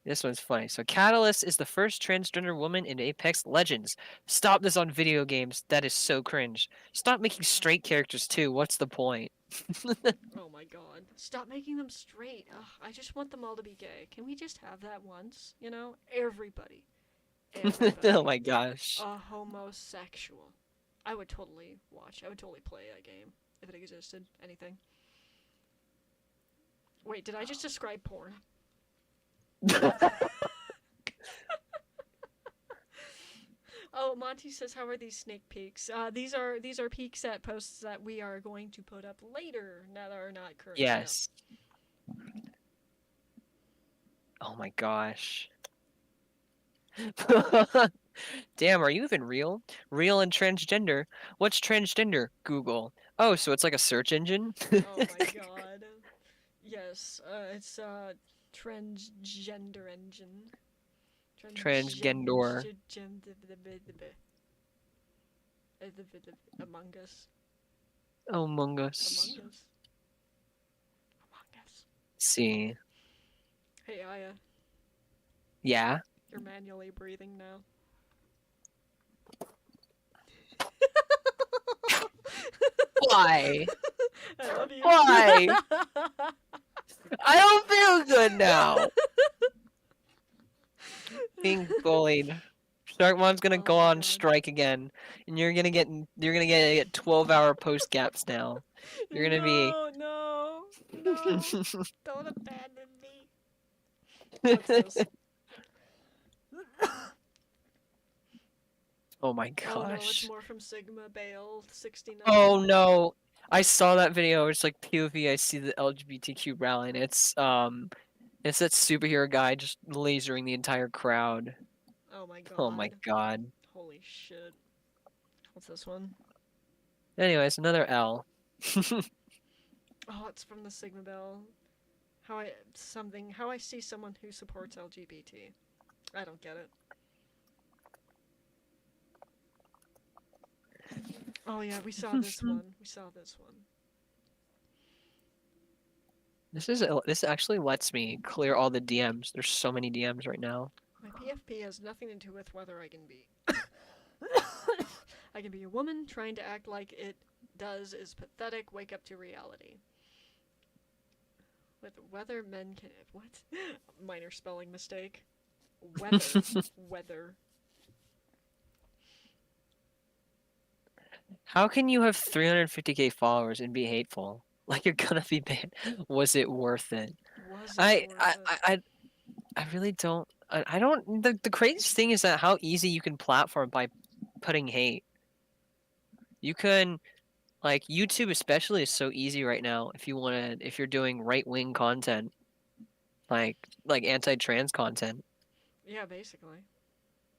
S2: This one's funny. So Catalyst is the first transgender woman in Apex Legends. Stop this on video games. That is so cringe. Stop making straight characters too. What's the point?
S1: Oh my god. Stop making them straight. Ugh, I just want them all to be gay. Can we just have that once? You know? Everybody. Everybody.
S2: Oh my gosh.
S1: A homosexual. I would totally watch. I would totally play that game if it existed. Anything. Wait, did I just describe porn? Oh, Monty says, "How are these sneak peeks?" These are peeks at posts that we are going to put up later. That are not currently up.
S2: Yes. Oh my gosh. Damn, are you even real? Real and transgender? What's transgender? Google. Oh, so it's like a search engine?
S1: Oh my god. Yes, it's transgender engine.
S2: Transgendor.
S1: Among Us.
S2: Among Us.
S1: Among Us. Among Us.
S2: See.
S1: Hey, Aya,
S2: Yeah?
S1: you're manually breathing now.
S2: Why?
S1: I love you.
S2: Why? I don't feel good now. Being bullied. Shark Mom's gonna
S1: Oh
S2: go
S1: my
S2: on
S1: God.
S2: strike again, and you're gonna get 12-hour post gaps now. You're gonna be.
S1: No, don't abandon me. What's this?
S2: Oh my
S1: Oh no, it's
S2: gosh.
S1: more from Sigma Bale 69.
S2: Oh no. I saw that video. It's like POV. I see the LGBTQ rally, and it's that superhero guy just lasering the entire crowd.
S1: Oh my god.
S2: Oh my god.
S1: Holy shit. What's this one?
S2: Anyways, another L.
S1: Oh, it's from the Sigma Bell. How I see someone who supports LGBT. I don't get it. Oh yeah, we saw this one. We saw this one.
S2: This actually lets me clear all the DMs. There's so many DMs right now.
S1: My PFP has nothing to do with whether I can be. I can be a woman. Trying to act like it does is pathetic. Wake up to reality. With whether men can. What? Minor spelling mistake. Weather. Weather.
S2: How can you have 350k followers and be hateful? Like you're gonna be banned. Was it worth it?
S1: Was it
S2: I
S1: worth
S2: I
S1: it?
S2: I really don't. I don't. The craziest thing is that how easy you can platform by putting hate. You can, like YouTube especially is so easy right now. If you're doing right wing content, like anti-trans content.
S1: Yeah, basically.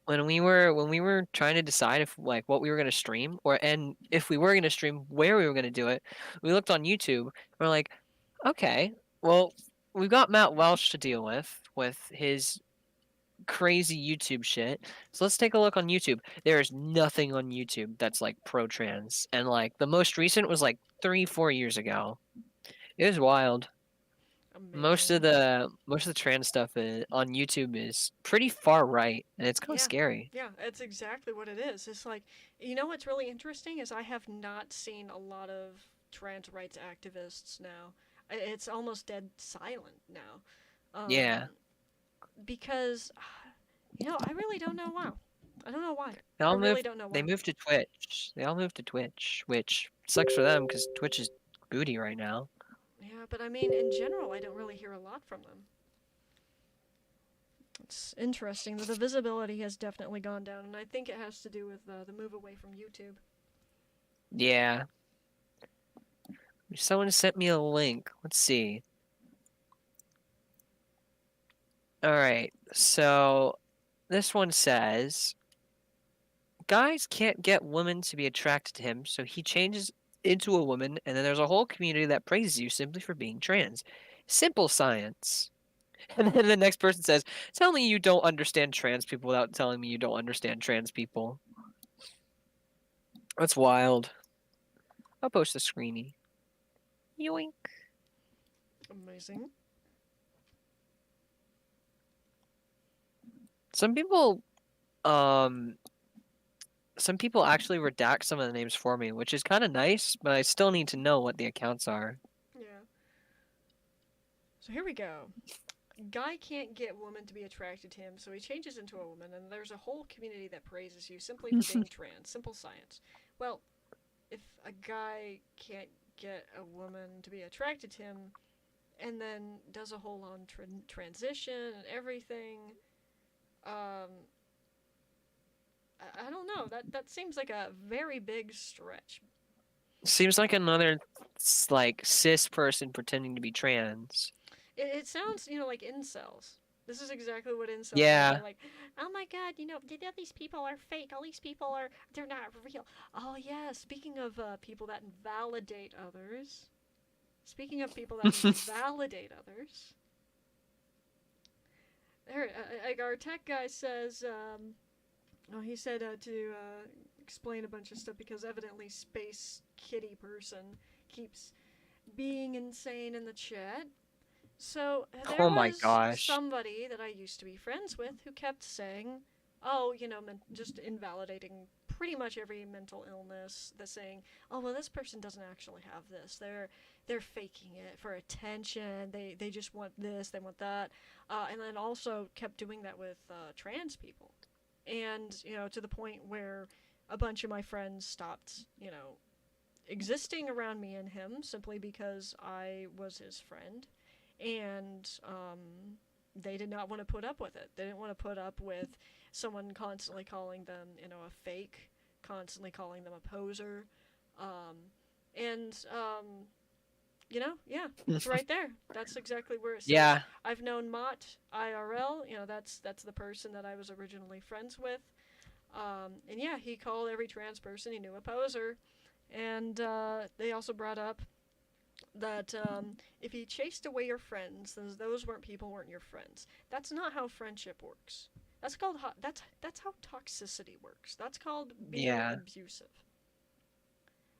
S2: When we were trying to decide if like what we were gonna stream and if we were gonna stream where we were gonna do it, we looked on YouTube. We're like, okay, well, we've got Matt Welsh to deal with his crazy YouTube shit. So let's take a look on YouTube. There is nothing on YouTube that's like pro-trans, and like the most recent was like 3-4 years ago. It was wild.
S1: Amazing.
S2: Most of the trans stuff on YouTube is pretty far right, and it's kind of
S1: Yeah.
S2: scary.
S1: Yeah, it's exactly what it is. It's like, what's really interesting is I have not seen a lot of trans rights activists now. It's almost dead silent now.
S2: Yeah.
S1: Um, because, I really don't know why. I don't know why.
S2: They
S1: I
S2: all
S1: really
S2: moved.
S1: don't know
S2: They
S1: why.
S2: moved to Twitch. They all moved to Twitch, which sucks for them because Twitch is booty right now.
S1: Yeah, but I mean, in general, I don't really hear a lot from them. It's interesting that the visibility has definitely gone down, and I think it has to do with the move away from YouTube.
S2: Yeah. Someone sent me a link. Let's see. All right. So this one says guys can't get women to be attracted to him, so he changes into a woman, and then there's a whole community that praises you simply for being trans. Simple science. And then the next person says, tell me you don't understand trans people without telling me you don't understand trans people. That's wild. I'll post a screeny. Yoink.
S1: Amazing.
S2: Some people, um, some people actually redact some of the names for me, which is kind of nice, but I still need to know what the accounts are.
S1: Yeah. So here we go. Guy can't get woman to be attracted to him, so he changes into a woman, and there's a whole community that praises you simply for being trans. Simple science. Well, if a guy can't get a woman to be attracted to him, and then does a whole on transition and everything, I don't know. That seems like a very big stretch.
S2: Seems like another like cis person pretending to be trans.
S1: It sounds, like incels. This is exactly what incels are.
S2: Yeah.
S1: They're like, oh my god, these people are fake. All these people they're not real. Oh yeah, speaking of people that invalidate others. Speaking of people that invalidate others. There, our tech guy says, he said to explain a bunch of stuff because evidently Space Kitty person keeps being insane in the chat. So there
S2: Oh my
S1: was
S2: gosh.
S1: somebody that I used to be friends with who kept saying, "Oh, just invalidating pretty much every mental illness. That's saying, oh well, this person doesn't actually have this. They're faking it for attention. They just want this. They want that." And then also kept doing that with trans people, and to the point where a bunch of my friends stopped, existing around me and him simply because I was his friend. And they did not want to put up with it. They didn't want to put up with someone constantly calling them, a fake, constantly calling them a poser, and yeah, it's right there. That's exactly where it says.
S2: Yeah.
S1: I've known Mott IRL. That's the person that I was originally friends with, and yeah, he called every trans person he knew a poser, and they also brought up that if you chased away your friends, those weren't your friends. That's not how friendship works. That's called that's how toxicity works. That's called being abusive.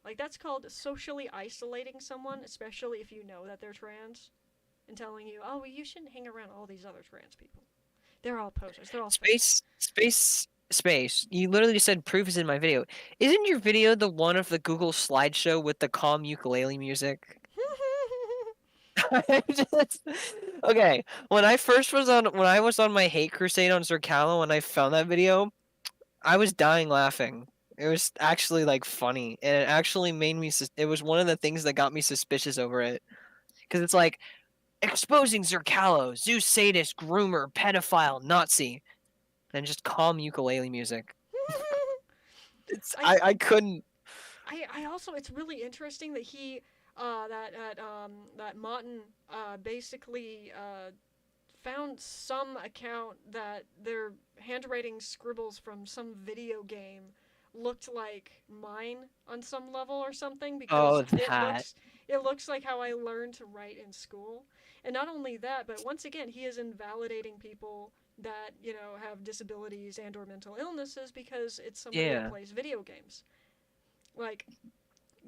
S1: Like that's called socially isolating someone, especially if you know that they're trans, and telling you, oh, well, you shouldn't hang around all these other trans people. They're all posers. They're all
S2: Space. You literally just said proof is in my video. Isn't your video the one of the Google slideshow with the calm ukulele music? Okay. When I was on my hate crusade on Zerkalo and I found that video, I was dying laughing. It was actually like funny, and it actually made me. It was one of the things that got me suspicious over it, because it's like exposing Zerkalo, Zeus sadist, groomer, pedophile, Nazi, and just calm ukulele music. I couldn't.
S1: I also, it's really interesting that he that Martin basically found some account that their handwriting scribbles from some video game looked like mine on some level or something, because it looks like how I learned to write in school. And not only that, but once again, he is invalidating people that have disabilities and or mental illnesses because it's somebody that
S2: Yeah.
S1: plays video games. Like,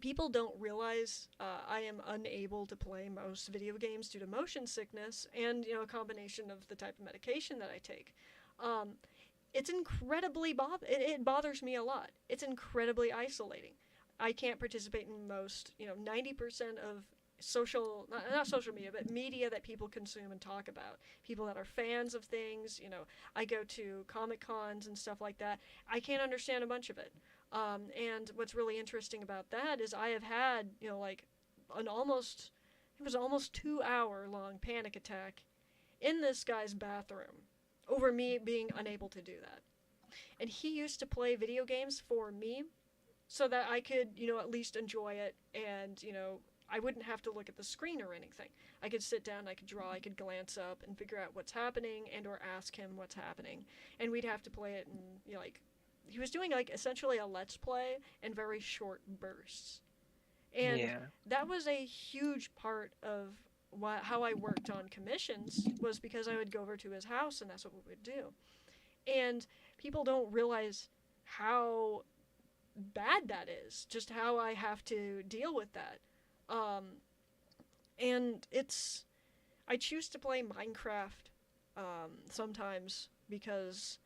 S1: people don't realize I am unable to play most video games due to motion sickness and a combination of the type of medication that I take. Um, it's incredibly it bothers me a lot. It's incredibly isolating. I can't participate in most 90% of not social media, but media that people consume and talk about. People that are fans of things. I go to comic cons and stuff like that. I can't understand a bunch of it. And what's really interesting about that is I have had like an almost it was almost 2 hour long panic attack in this guy's bathroom over me being unable to do that. And he used to play video games for me so that I could, at least enjoy it and, I wouldn't have to look at the screen or anything. I could sit down, I could draw, I could glance up and figure out what's happening and or ask him what's happening. And we'd have to play it in, like, he was doing like essentially a let's play in very short bursts. And
S2: Yeah.
S1: that was a huge part of how I worked on commissions was because I would go over to his house and that's what we would do. And people don't realize how bad that is, just how I have to deal with that. Um, and I choose to play Minecraft sometimes because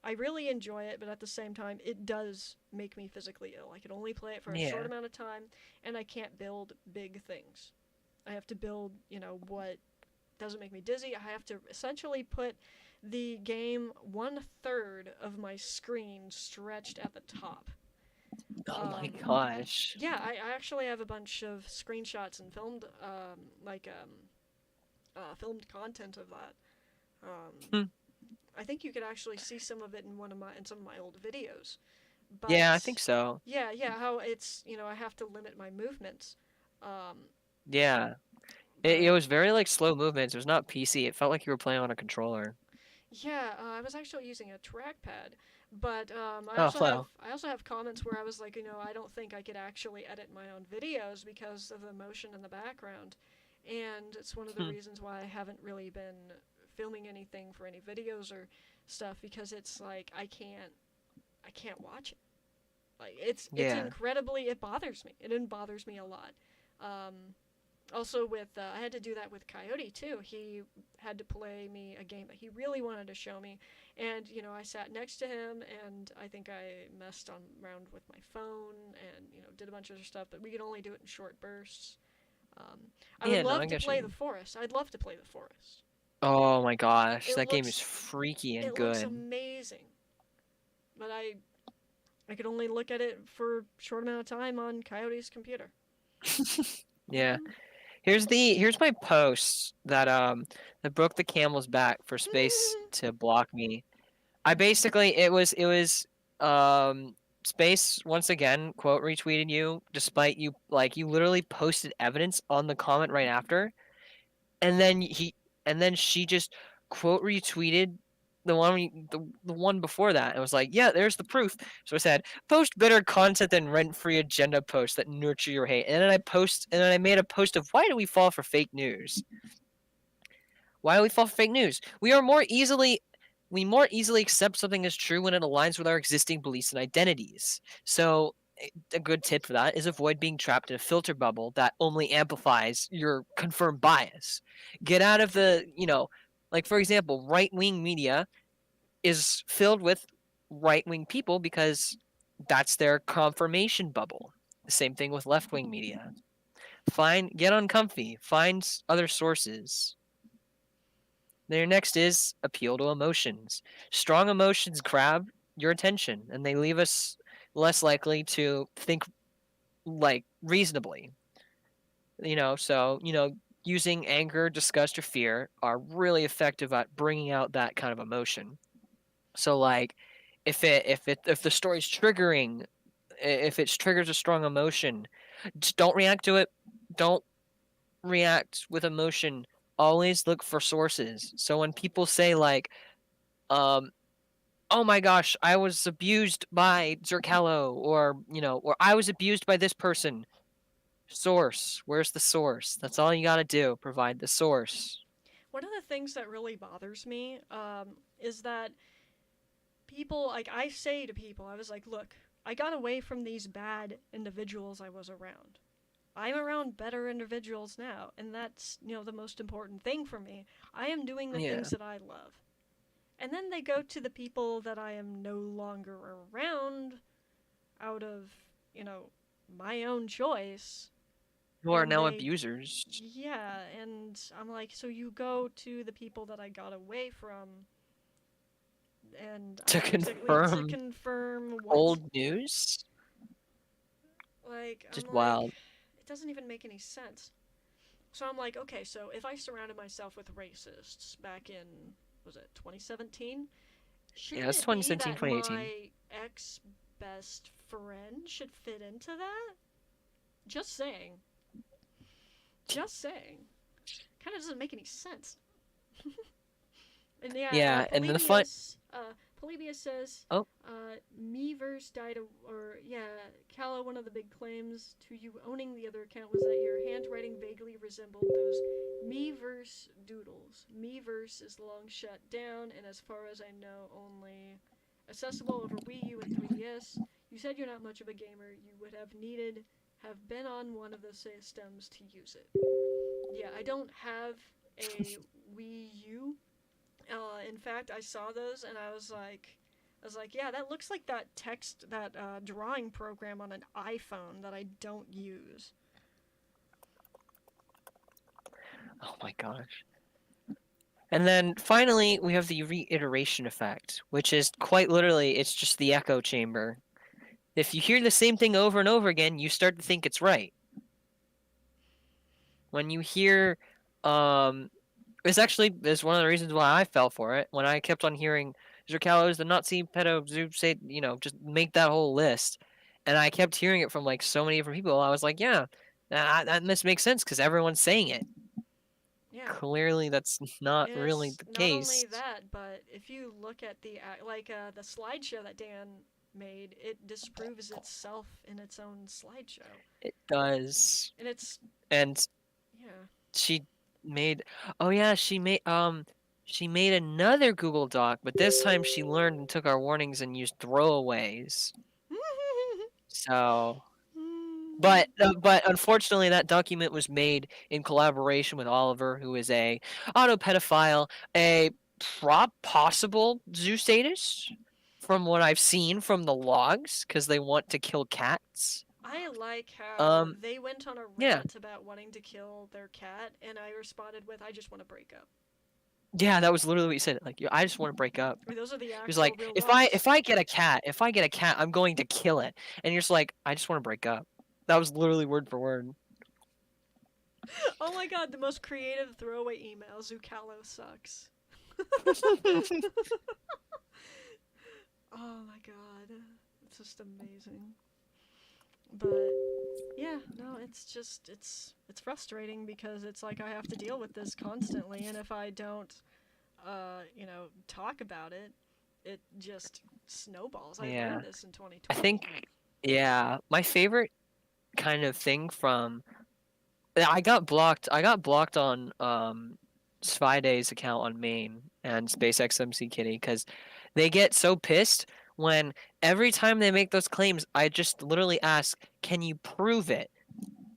S1: I really enjoy it, but at the same time, it does make me physically ill. I can only play it for a short
S2: Yeah.
S1: amount of time, and I can't build big things. I have to build, what doesn't make me dizzy. I have to essentially put the game 1/3 of my screen stretched at the top.
S2: Oh my
S1: Um,
S2: gosh.
S1: yeah, I actually have a bunch of screenshots and filmed content of that. Um,
S2: Hmm.
S1: I think you could actually see some of it in some of my old videos.
S2: Yeah, I
S1: But
S2: think so.
S1: yeah, how it's I have to limit my movements. Um,
S2: Yeah. It
S1: but
S2: was very like slow movements. It was not PC. It felt like you were playing on a controller.
S1: yeah, I was actually using a trackpad. But
S2: Oh, wow.
S1: I also have comments where I was like, I don't think I could actually edit my own videos because of the motion in the background, and it's one of the
S2: Hmm.
S1: reasons why I haven't really been filming anything for any videos or stuff because it's like I can't watch it. Like it's
S2: Yeah.
S1: incredibly it bothers me. It bothers me a lot. Um, Also with I had to do that with Coyote too. He had to play me a game that he really wanted to show me, and I sat next to him, and I think I messed around with my phone, and did a bunch of other stuff. But we could only do it in short bursts. Um, I would
S2: Yeah, no,
S1: love
S2: I
S1: to
S2: get
S1: play the
S2: you.
S1: forest. I'd love to play the forest.
S2: Oh my gosh,
S1: It
S2: that game is
S1: looks
S2: freaky and
S1: it looks
S2: good.
S1: amazing, but I could only look at it for a short amount of time on Coyote's computer.
S2: Yeah.
S1: Mm-hmm.
S2: Here's my post that broke the camel's back for Space to block me. I basically it was Space once again quote retweeted you despite you like you literally posted evidence on the comment right after, and then she just quote retweeted the one before that and was like, yeah, there's the proof. So I said, post better content than rent-free agenda posts that nurture your hate. And then I made a post of why do we fall for fake news? Why do we fall for fake news? We more easily accept something as true when it aligns with our existing beliefs and identities. So a good tip for that is avoid being trapped in a filter bubble that only amplifies your confirmed bias. Get out of like for example, right-wing media is filled with right-wing people because that's their confirmation bubble. The same thing with left-wing media. Get uncomfy, find other sources. Their next is appeal to emotions. Strong emotions grab your attention and they leave us less likely to think like reasonably. Using anger, disgust, or fear are really effective at bringing out that kind of emotion. So like if the story's triggering, if it triggers a strong emotion, just don't react to it. Don't react with emotion. Always look for sources. So when people say like, um, "Oh my gosh, I was abused by Zerkello," or "I was abused by this person," source. Where's the source? That's all you gotta do. Provide the source.
S1: one of the things that really bothers me is that people, like, I say to people, I was like, look, I got away from these bad individuals I was around. I'm around better individuals now, and that's, the most important thing for me. I am doing the
S2: Yeah.
S1: things that I love. And then they go to the people that I am no longer around out of, my own choice.
S2: Who are
S1: And
S2: now
S1: they,
S2: abusers.
S1: yeah, and I'm like, so you go to the people that I got away from, and
S2: To
S1: basically to
S2: confirm
S1: confirm what,
S2: old news?
S1: like, I'm
S2: Just
S1: like,
S2: wild.
S1: it doesn't even make any sense. So I'm like, okay, so if I surrounded myself with racists back in, was it 2017?
S2: Yeah,
S1: Shouldn't
S2: it's
S1: it be
S2: 2017,
S1: that
S2: 2018.
S1: my ex best friend should fit into that? Just saying. Just saying. Kind of doesn't make any sense. And yeah,
S2: Yeah, and then the fun.
S1: Polybius says,
S2: Oh,
S1: Meverse died, Calla, one of the big claims to you owning the other account was that your handwriting vaguely resembled those Meverse doodles. Meverse is long shut down, and as far as I know, only accessible over Wii U and 3DS. You said you're not much of a gamer. You would have been on one of the systems to use it. Yeah, I don't have a Wii U. In fact, I saw those and I was like, yeah, that looks like that drawing program on an iPhone that I don't use.
S2: oh my gosh. And then finally, we have the reiteration effect, which is quite literally, it's just the echo chamber. If you hear the same thing over and over again, you start to think it's right. When you hear, it's one of the reasons why I fell for it. When I kept on hearing Zerkalos, the Nazi pedo, say, just make that whole list, and I kept hearing it from like so many different people. I was like, yeah, that must make sense because everyone's saying it.
S1: Yeah.
S2: Clearly, that's not
S1: And
S2: really
S1: it's
S2: the
S1: not only
S2: case.
S1: that, but if you look at the slideshow that Dan made, it disproves itself in its own slideshow.
S2: It does,
S1: And it's
S2: and
S1: yeah.
S2: she made. Oh yeah, she made another Google Doc, but this time she learned and took our warnings and used throwaways. So, but unfortunately, that document was made in collaboration with Oliver, who is a autopedophile, a possible zoo sadist, from what I've seen from the logs, because they want to kill cats.
S1: I like how
S2: Um,
S1: they went on a
S2: yeah,
S1: rant about wanting to kill their cat, and I responded with, "I just want to break up."
S2: yeah, that was literally what you said. Like, I just want to break up.
S1: I mean, those are the
S2: He was
S1: actual
S2: like,
S1: real
S2: if I
S1: logs.
S2: if I get a cat, I'm going to kill it. And you're just like, I just want to break up. That was literally word for word.
S1: Oh my god, the most creative throwaway email. Zucalo sucks. Oh my god, it's just amazing. But yeah, no, it's frustrating because it's like I have to deal with this constantly, and if I don't, talk about it, it just snowballs. I
S2: Yeah.
S1: learned this in
S2: I
S1: 2020.
S2: think, yeah, my favorite kind of thing from I got blocked on Spyday's account on Maine and SpaceXMC Kitty because they get so pissed when every time they make those claims, I just literally ask, "Can you prove it?"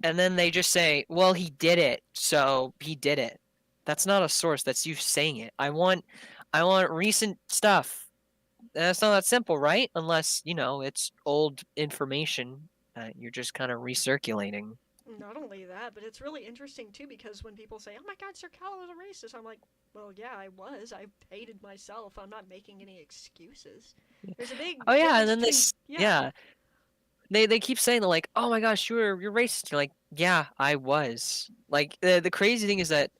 S2: And then they just say, "Well, he did it, so he did it." That's not a source. That's you saying it. I want recent stuff. And it's not that simple, right? Unless it's old information that you're just kind of recirculating.
S1: Not only that, but it's really interesting too because when people say, "Oh my God, Sir Callow is a racist," I'm like, "Well, yeah, I was. I hated myself. I'm not making any excuses." There's a big
S2: Oh yeah, and
S1: difference
S2: then
S1: between
S2: this,
S1: yeah.
S2: yeah, they keep saying, they're like, "Oh my gosh, you're racist." You're like, "Yeah, I was." Like the crazy thing is that,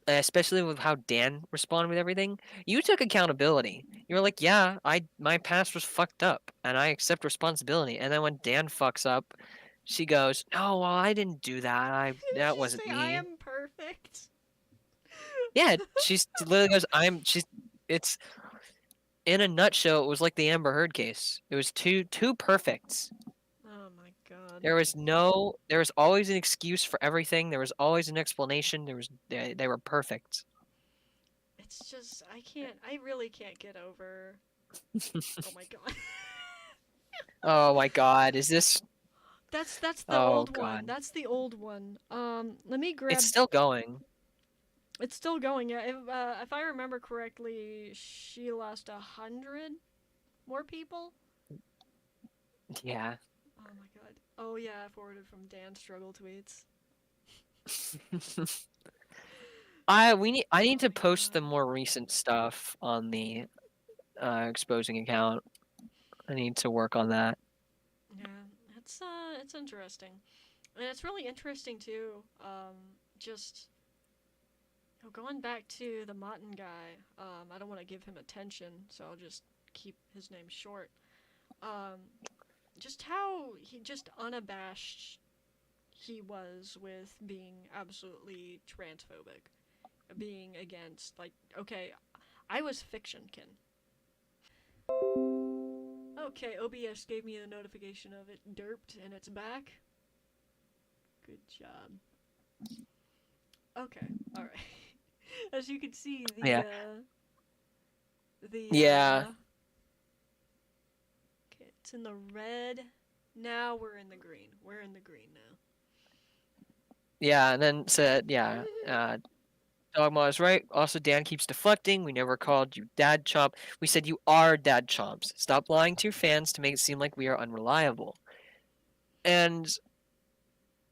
S2: especially with how Dan responded with everything, you took accountability. You were like, "Yeah, my past was fucked up, and I accept responsibility." And then when Dan fucks up, she goes, "Oh well, I didn't do that.
S1: Did
S2: That
S1: she
S2: wasn't
S1: say I
S2: me."
S1: am perfect?
S2: Yeah, she's literally goes, It's in a nutshell. It was like the Amber Heard case. It was two perfects.
S1: Oh my God.
S2: There was always an excuse for everything. There was always an explanation. They were perfect.
S1: it's just I really can't get over. Oh my god.
S2: Oh my god, is this?
S1: That's the
S2: Oh
S1: old one.
S2: god,
S1: That's the old one. Let me
S2: it's
S1: grab.
S2: still going.
S1: It's still going. Yeah. If I remember correctly, she lost 100 more people.
S2: Yeah.
S1: Oh my god. Oh yeah, I forwarded from Dan's struggle tweets.
S2: I need
S1: Oh
S2: to
S1: my
S2: post the
S1: god.
S2: more recent stuff on the exposing account. I need to work on that.
S1: Yeah, it's interesting, and it's really interesting too. Just going back to the Mutton guy. I don't want to give him attention, so I'll just keep his name short. Um, just how he just unabashed he was with being absolutely transphobic, being against like okay, I was fictionkin. Okay, OBS gave me the notification of it derped and it's back. Good job. Okay, all right. As you can see,
S2: Yeah.
S1: the
S2: Yeah.
S1: okay, it's in the red. Now we're in the green. We're in the green now.
S2: Yeah, and then said, yeah, Dogma is right. Also, Dan keeps deflecting. We never called you Dad Chomp. We said you are Dad Chomps. Stop lying to your fans to make it seem like we are unreliable. And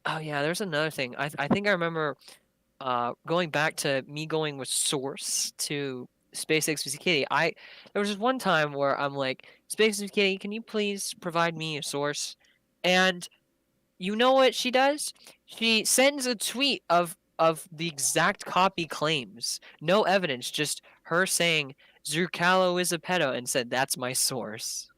S2: oh yeah, there's another thing. I think I remember going back to me going with Source to SpaceX Kitty. There was this one time where I'm like, SpaceX Kitty, can you please provide me a source? And you know what she does? She sends a tweet of the exact copy claims. No evidence, just her saying Zerkalo is a pedo and said that's my source.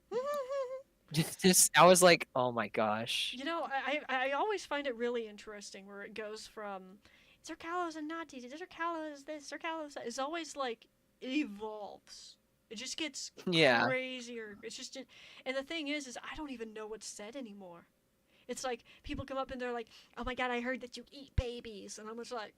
S2: Just I was like, "Oh my gosh."
S1: You know, I always find it really interesting where it goes from Zerkalo's a Nazi, Zerkalo is this, Zerkalo is that. It's always like it evolves. It just gets
S2: Yeah.
S1: crazier. It's just, and the thing is I don't even know what's said anymore. It's like people come up and they're like, "Oh my god, I heard that you eat babies," and I'm just like,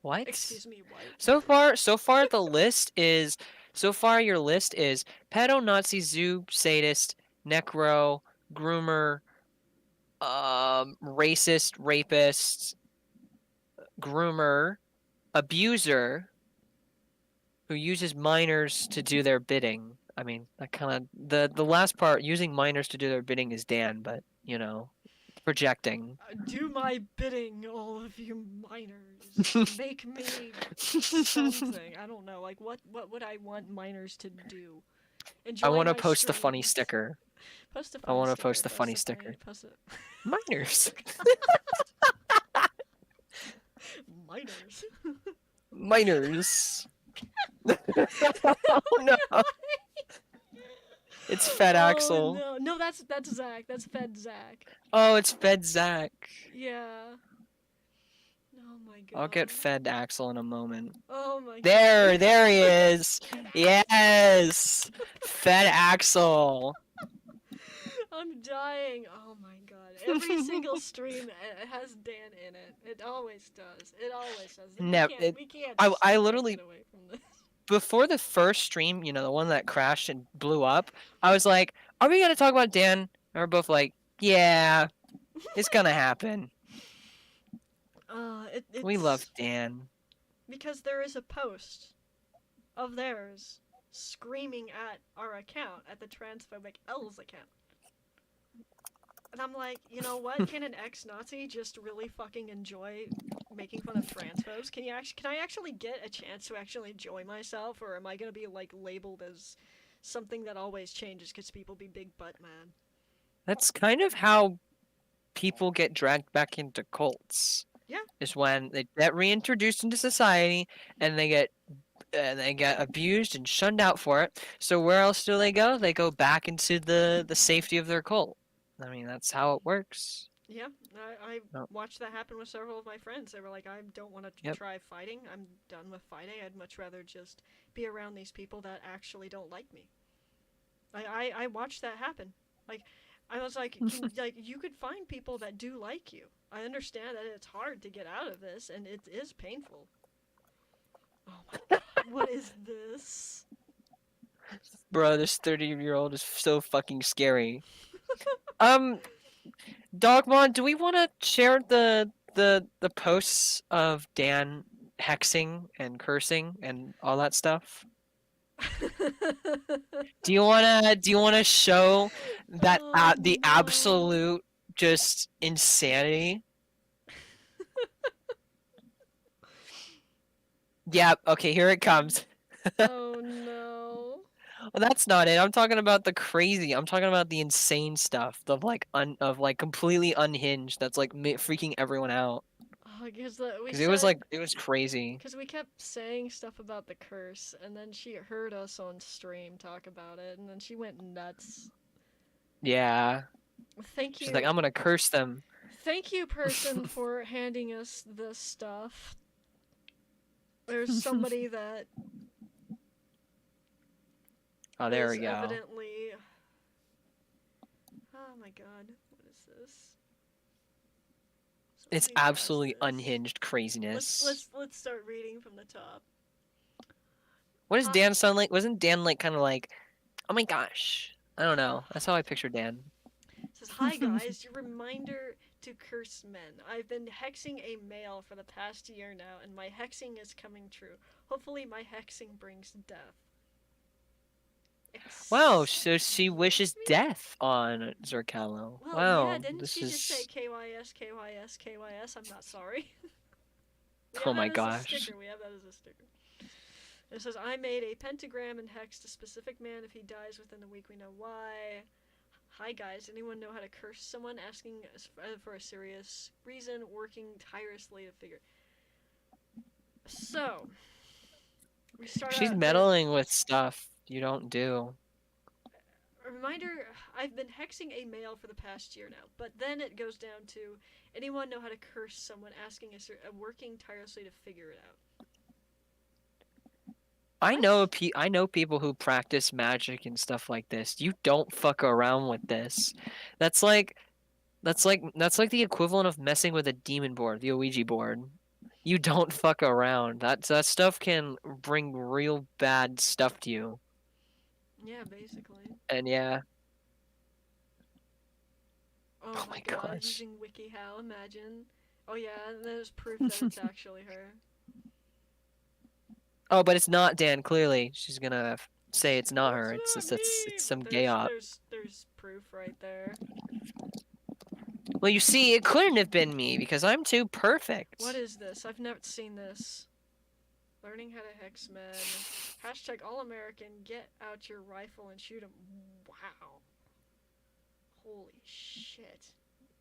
S2: What?
S1: "Excuse me, what?"
S2: So far the list is so far your list is pedo, Nazi, zoo, sadist, necro, groomer, racist, rapist, groomer, abuser who uses minors to do their bidding. I mean, that kind of the last part using minors to do their bidding is Dan, but you know, projecting.
S1: Do my bidding, all of you minors. Make me something. I don't know. Like what would I want minors to do?
S2: I
S1: Enjoy
S2: want to
S1: my
S2: post the funny
S1: streams.
S2: sticker.
S1: Post a
S2: I
S1: funny
S2: want to
S1: sticker.
S2: post the funny sticker.
S1: Post it.
S2: Minors.
S1: Minors.
S2: Minors. Oh no. It's Fed
S1: Oh
S2: Axel.
S1: no, no, that's Zach. That's Fed Zach.
S2: Oh, it's Fed Zach.
S1: Yeah. Oh my god.
S2: I'll get Fed Axel in a moment.
S1: Oh my
S2: There
S1: god.
S2: he is. Yes. Fed Axel.
S1: I'm dying. Oh my god. Every single stream has Dan in it. It always does. It always does. We can't
S2: I
S1: just
S2: literally
S1: get away from this.
S2: before the first stream, you know, the one that crashed and blew up, I was like, "Are we gonna talk about Dan?" And we're both like, "Yeah, it's gonna happen." We love
S1: It's
S2: Dan.
S1: because there is a post of theirs screaming at our account, at the transphobic L's account. And I'm like, you know what? Can an ex-Nazi just really fucking enjoy making fun of transphobes? Can I actually get a chance to actually enjoy myself, or am I gonna be like labeled as something that always changes because people be big butt man?
S2: That's kind of how people get dragged back into cults.
S1: Yeah.
S2: Is when they get reintroduced into society and they get abused and shunned out for it. So where else do they go? They go back into the safety of their cult. I mean, that's how it works.
S1: Yeah, I
S2: No.
S1: watched that happen with several of my friends. They were like, I don't want to
S2: Yep.
S1: try fighting. I'm done with fighting. I'd much rather just be around these people that actually don't like me. I watched that happen. Like, I was like, like you could find people that do like you. I understand that it's hard to get out of this, and it is painful. Oh my god. What is this?
S2: Bro, this 30-year-old is so fucking scary. Um, Dogmon, do we want to share the posts of Dan hexing and cursing and all that stuff? Do you wanna show that
S1: Oh
S2: the
S1: no.
S2: absolute just insanity? Yeah, okay, here it comes.
S1: Oh no.
S2: Well, that's not it. I'm talking about the crazy. I'm talking about the insane stuff. Of like completely unhinged. That's like freaking everyone out.
S1: Oh, because we
S2: Because it was
S1: said,
S2: like it was crazy.
S1: because we kept saying stuff about the curse, and then she heard us on stream talk about it, and then she went nuts.
S2: Yeah.
S1: Thank
S2: She's like,
S1: you.
S2: I'm gonna curse them.
S1: Thank you, person, for handing us this stuff. There's somebody that
S2: Oh, there
S1: is
S2: we go.
S1: evidently. Oh my god, what is this?
S2: It's
S1: Somebody has
S2: absolutely
S1: this.
S2: unhinged craziness.
S1: Let's start reading from the top.
S2: What does
S1: Hi-
S2: Dan sound like? Wasn't Dan like kind of like, oh my gosh? I don't know. That's how I picture Dan.
S1: It says, "Hi guys, your reminder to curse men. I've been hexing a male for the past year now, and my hexing is coming true. Hopefully, my hexing brings death."
S2: Wow, so she
S1: Excuse
S2: wishes
S1: me?
S2: death on Zerkalo.
S1: Well, yeah,
S2: Wow,
S1: didn't
S2: this
S1: she just say
S2: is.
S1: KYS, KYS, KYS? I'm not sorry. We
S2: Oh
S1: have
S2: my
S1: that as a
S2: gosh.
S1: sticker. We have that as a sticker. It says, "I made a pentagram and hexed a specific man. If he dies within a week, we know why. Hi guys, anyone know how to curse someone? Asking for a serious reason, working tirelessly to figure." So, we start
S2: She's
S1: out.
S2: meddling with stuff you don't do.
S1: A reminder, I've been hexing a male for the past year now, but then it goes down to, anyone know how to curse someone? Asking working tirelessly to figure it out.
S2: I know people who practice magic and stuff like this. You don't fuck around with this. That's like that's like the equivalent of messing with a demon board, the Ouija board. You don't fuck around. That stuff can bring real bad stuff to you.
S1: Yeah, basically.
S2: And yeah.
S1: Oh
S2: Oh
S1: my
S2: my
S1: god,
S2: gosh.
S1: using WikiHow, imagine. Oh yeah, and there's proof that it's actually her.
S2: Oh, but it's not Dan. Clearly, she's gonna say it's not her.
S1: It's not
S2: It's
S1: me!
S2: some
S1: But
S2: gay op.
S1: there's proof right there.
S2: Well, you see, it couldn't have been me because I'm too perfect.
S1: What is this? I've never seen this. Learning how to hex men. Hashtag all American, get out your rifle and shoot him. Wow. Holy shit.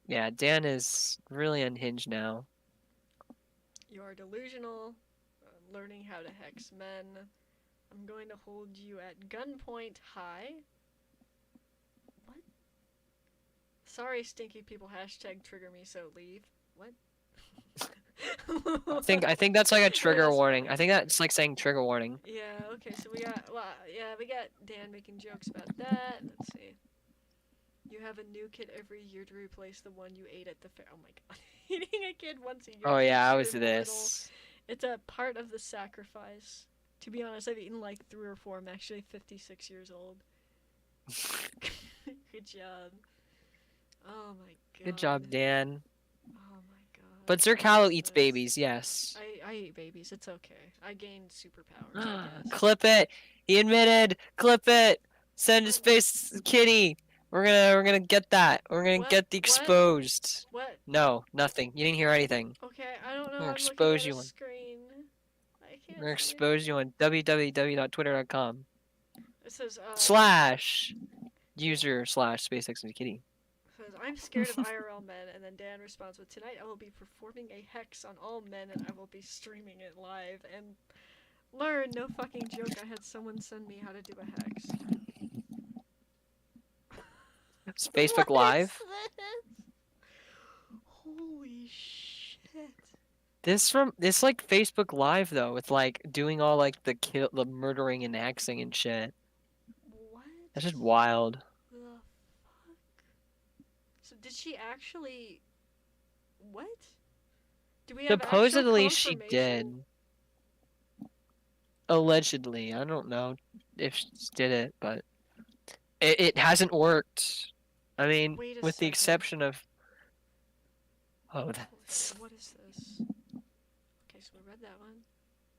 S2: Yeah, Dan is really unhinged now.
S1: You are delusional. Learning how to hex men. I'm going to hold you at gunpoint. Hi. What? Sorry, stinky people. Hashtag trigger me, so leave. What?
S2: I think that's like a trigger
S1: That is
S2: warning.
S1: funny.
S2: I think that's like saying trigger warning.
S1: Yeah, okay, so we got, well, yeah, we got Dan making jokes about that. Let's see. You have a new kid every year to replace the one you ate at the fair. Oh my god. Eating a kid once a year
S2: Oh yeah,
S1: keeps
S2: I
S1: you
S2: was
S1: immortal.
S2: this.
S1: It's a part of the sacrifice. To be honest, I've eaten like 3 or 4. I'm actually 56 years old. Good job. Oh my god.
S2: Good job, Dan.
S1: Oh my god.
S2: But
S1: What
S2: Zerkalo
S1: is
S2: eats
S1: this?
S2: babies, yes.
S1: I eat babies. It's okay. I gained superpowers, I guess.
S2: Clip it. He admitted. Clip it. Send his face kitty. We're gonna get that. We're gonna
S1: What?
S2: get the
S1: What?
S2: exposed.
S1: What?
S2: No, nothing. You didn't hear anything.
S1: Okay, I don't know.
S2: We're gonna
S1: I'm looking
S2: expose
S1: at a
S2: you on.
S1: screen. I
S2: We're
S1: can't
S2: gonna
S1: see
S2: expose you on www.twitter.com
S1: it. Says,
S2: slash user slash SpaceX and Kitty.
S1: says, I'm scared of IRL men, and then Dan responds with, tonight I will be performing a hex on all men, and I will be streaming it live. And learn, no fucking joke, I had someone send me how to do a hex.
S2: It's Facebook
S1: What is
S2: Live.
S1: this? Holy shit.
S2: This like Facebook Live though, with like doing all like the murdering and hexing and shit.
S1: What?
S2: That's just wild.
S1: The fuck? So did she actually... What? Do we have actual
S2: Supposedly she
S1: confirmation?
S2: did. Allegedly, I don't know if she did it, but it hasn't worked. I mean,
S1: Wait a
S2: with the
S1: second.
S2: exception of
S1: Holy
S2: that's
S1: shit, what is this? Okay, so we read that one.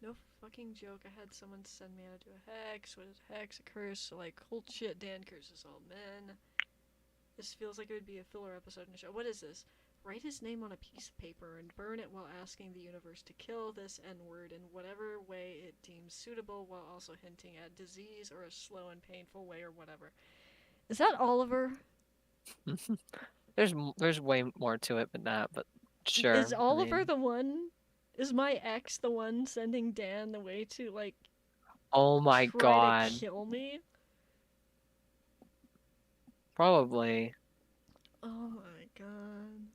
S1: No fucking joke. I had someone send me how to do a hex. What is a hex? A curse. So like, holy shit, Dan curses all men. This feels like it would be a filler episode in the show. What is this? Write his name on a piece of paper and burn it while asking the universe to kill this N-word in whatever way it deems suitable, while also hinting at disease or a slow and painful way or whatever. Is that Oliver?
S2: there's way more to it than that, but sure.
S1: Is Oliver the one? Is my ex the one sending Dan the way to like
S2: oh my
S1: try
S2: god,
S1: to kill me?
S2: probably.
S1: Oh my god.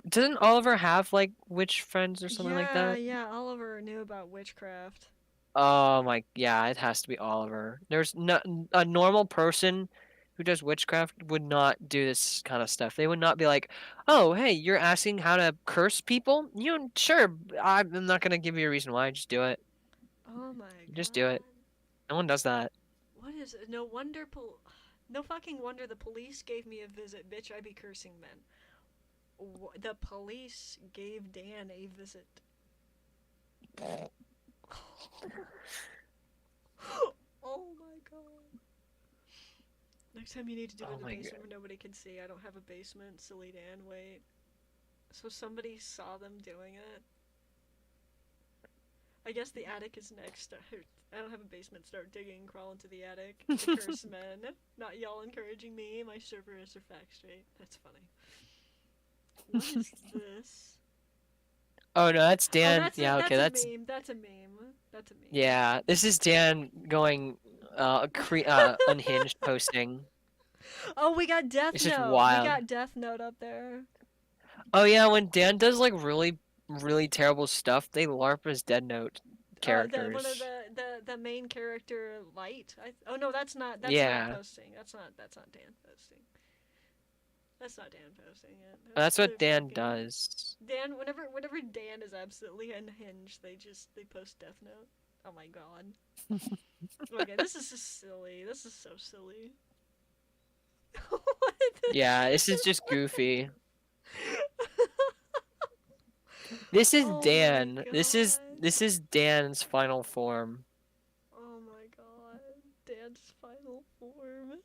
S2: Doesn't Oliver have like witch friends or something like that?
S1: Yeah, Oliver knew about witchcraft.
S2: Oh my, yeah, it has to be Oliver. There's no a normal person who does witchcraft would not do this kind of stuff. They would not be like, "Oh, hey, you're asking how to curse people? You sure? I'm not gonna give you a reason why. Just do it.
S1: Oh my
S2: Just do
S1: god.
S2: it. No one does that."
S1: What is it? No fucking wonder the police gave me a visit. Bitch, I be cursing men. The police gave Dan a visit. Oh my god. Next time you need to do it
S2: Oh
S1: in the
S2: my
S1: basement where nobody can see. I don't have a basement, silly Dan. Wait. So somebody saw them doing it. I guess the attic is next. I don't have a basement. Start digging, crawl into the attic. To curse men. Not y'all encouraging me. My servers are fact straight. That's funny. What is this?
S2: Oh no, that's
S1: Oh,
S2: Dan.
S1: that's
S2: Yeah, okay, that's
S1: a meme. That's a meme. That's a meme.
S2: yeah. This is Dan going unhinged posting.
S1: Oh, we got Death
S2: It's just
S1: Note. We
S2: wild.
S1: got Death Note up there.
S2: Oh yeah, when Dan does like really terrible stuff, they LARP as Dead Note characters.
S1: One of the main character, Light. Oh no, that's not
S2: Yeah.
S1: posting. That's not Dan posting. That's not Dan posting it.
S2: That's what Dan
S1: fucking-
S2: does.
S1: Dan, whenever Dan is absolutely unhinged, they post Death Note. Oh my god. Okay, this is just silly. This is so silly.
S2: Yeah, this is just goofy. This is
S1: Oh my
S2: Dan. This
S1: God.
S2: is Dan's final form.
S1: Oh my god. Dan's final form.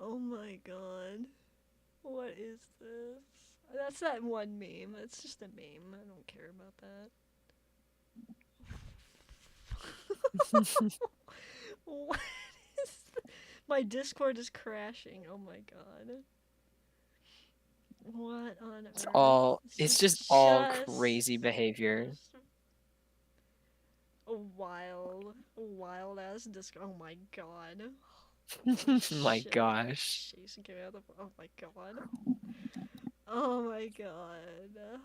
S1: Oh my god. What is this? That's that one meme. It's just a meme. I don't care about that. What is my Discord is crashing. Oh my god. What on
S2: It's
S1: earth?
S2: it's just all crazy behavior.
S1: A wild ass Discord. Oh my god.
S2: My
S1: Shit.
S2: gosh.
S1: Jeez, get out of the. Oh my god. Oh my god.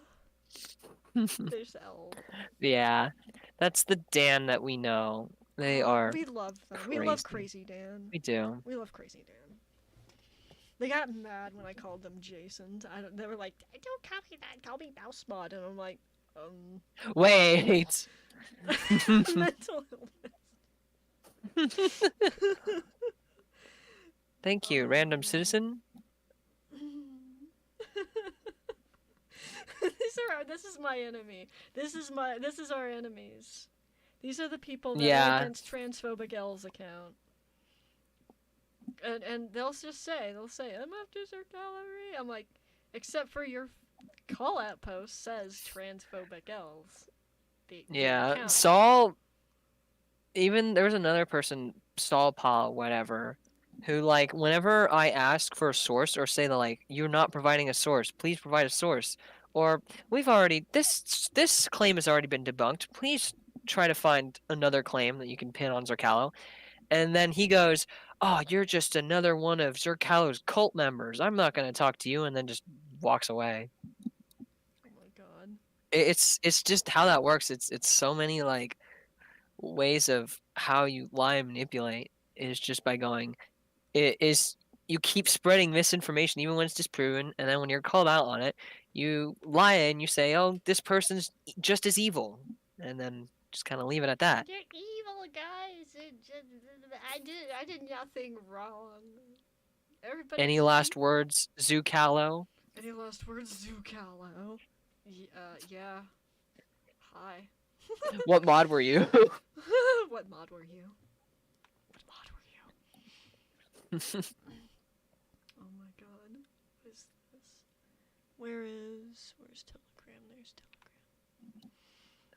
S1: There's L.
S2: Yeah. That's the Dan that we know. They are
S1: We love them. We love Crazy Dan.
S2: We do.
S1: We love Crazy Dan. They got mad when I called them Jasons. They were like, "Don't call me that. Call me Mousebot." And I'm like,
S2: Wait.
S1: mental illness.
S2: Thank you, random citizen.
S1: This is my enemy. This is our enemies. These are the people that
S2: Yeah.
S1: are against transphobic L's account. And they'll say, I'm after Sir Gallery. I'm like, except for your call out post says transphobic L's. The
S2: Yeah,
S1: account.
S2: Saul. Even there was another person, Saul Paul, whatever, who like whenever I ask for a source or say that like you're not providing a source, please provide a source, or we've already this claim has already been debunked. Please try to find another claim that you can pin on Zercalo, and then he goes, "Oh, you're just another one of Zercalo's cult members. I'm not gonna talk to you," and then just walks away.
S1: Oh my god.
S2: It's just how that works. It's so many like ways of how you lie and manipulate is just by going it is you keep spreading misinformation even when it's disproven, and then when you're called out on it you lie and you say, "Oh, this person's just as evil," and then just kind of leave it at that.
S1: You're evil, guys. I did nothing wrong. Everybody
S2: Any last words, Zucalo?
S1: Any last words, Zucalo? Yeah. Hi.
S2: What mod were you?
S1: What mod were you? What mod were you? Oh my god. What is this? Where's Telegram? There's Telegram.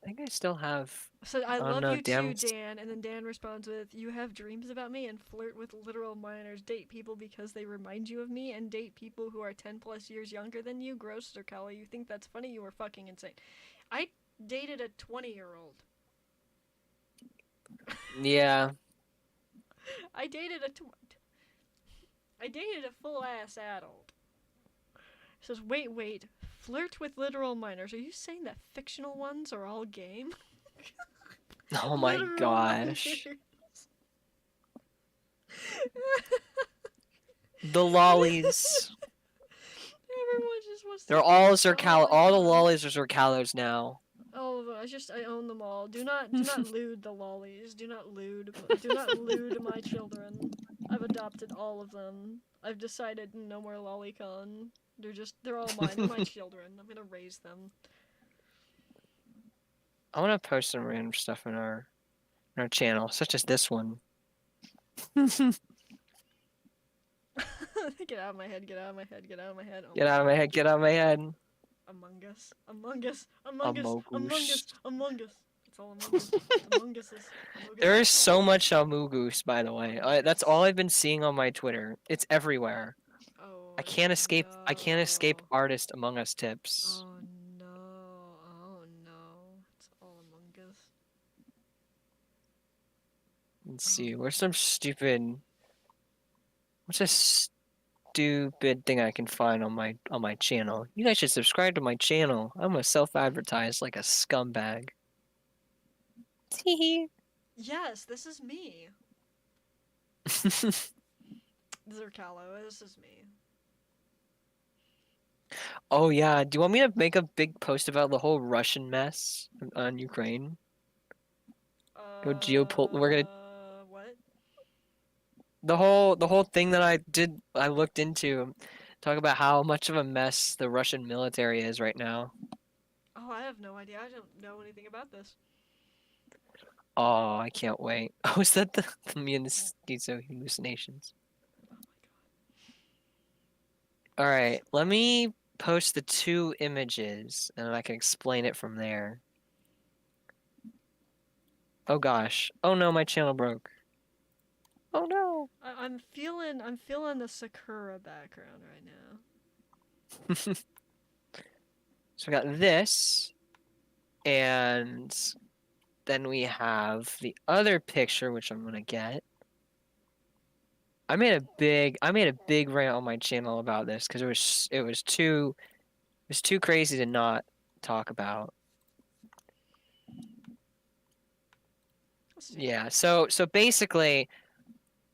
S2: I think I still have.
S1: So I
S2: Oh,
S1: love
S2: no,
S1: you
S2: damn.
S1: too, Dan. And then Dan responds with, "You have dreams about me and flirt with literal minors. Date people because they remind you of me, and date people who are 10+ years younger than you. Gross, Zerkala. You think that's funny? You are fucking insane." I dated a 20-year-old.
S2: Yeah.
S1: I dated a full ass adult. It says, wait, flirt with literal minors. Are you saying that fictional ones are all game?
S2: Oh my
S1: Literal
S2: gosh.
S1: minors.
S2: The lollies.
S1: Everyone just wants to.
S2: They're all
S1: Oh
S2: Zerkalo.
S1: my
S2: All the
S1: God.
S2: lollies are Zerkalos now.
S1: All of them. I own them all. Do not lewd the lollies. Do not lewd my children. I've adopted all of them. I've decided no more lolicon. They're all mine. They're my children. I'm gonna raise them.
S2: I want to post some random stuff in our channel, such as this one.
S1: Get out of my head. Get out of my head. Get out of my head. Oh
S2: Get
S1: my
S2: out of my
S1: God.
S2: head, get out of my head.
S1: Among Us. Among Us. Among Us. Among
S2: Amogus.
S1: Us. Among Us. It's all Among Us. Among Us is.
S2: There is so much Amogus, by the way. That's all I've been seeing on my Twitter. It's everywhere.
S1: Oh,
S2: I can't escape. I can't escape
S1: no.
S2: artist Among Us tips.
S1: Oh no. Oh no. It's all Among Us.
S2: Let's see. Where's some stupid? What's a stupid thing I can find on my channel? You guys should subscribe to my channel. I'm gonna self-advertise like a scumbag. Tee
S1: Yes, this is me. Zerkalo, this is me.
S2: Oh yeah. Do you want me to make a big post about the whole Russian mess on Ukraine? We're gonna
S1: What?
S2: the whole thing that I looked into, talk about how much of a mess the Russian military is right now.
S1: Oh, I have no idea. I don't know anything about this.
S2: Oh, I can't wait. Oh, is that the me and the schizo hallucinations?
S1: Oh my god.
S2: Alright, let me post the 2 images and I can explain it from there. Oh gosh. Oh no, my channel broke. Oh no.
S1: I'm feeling the Sakura background right now.
S2: So we got this, and then we have the other picture, which I'm gonna get. I made a big rant on my channel about this because it was too crazy to not talk about. Yeah, so basically,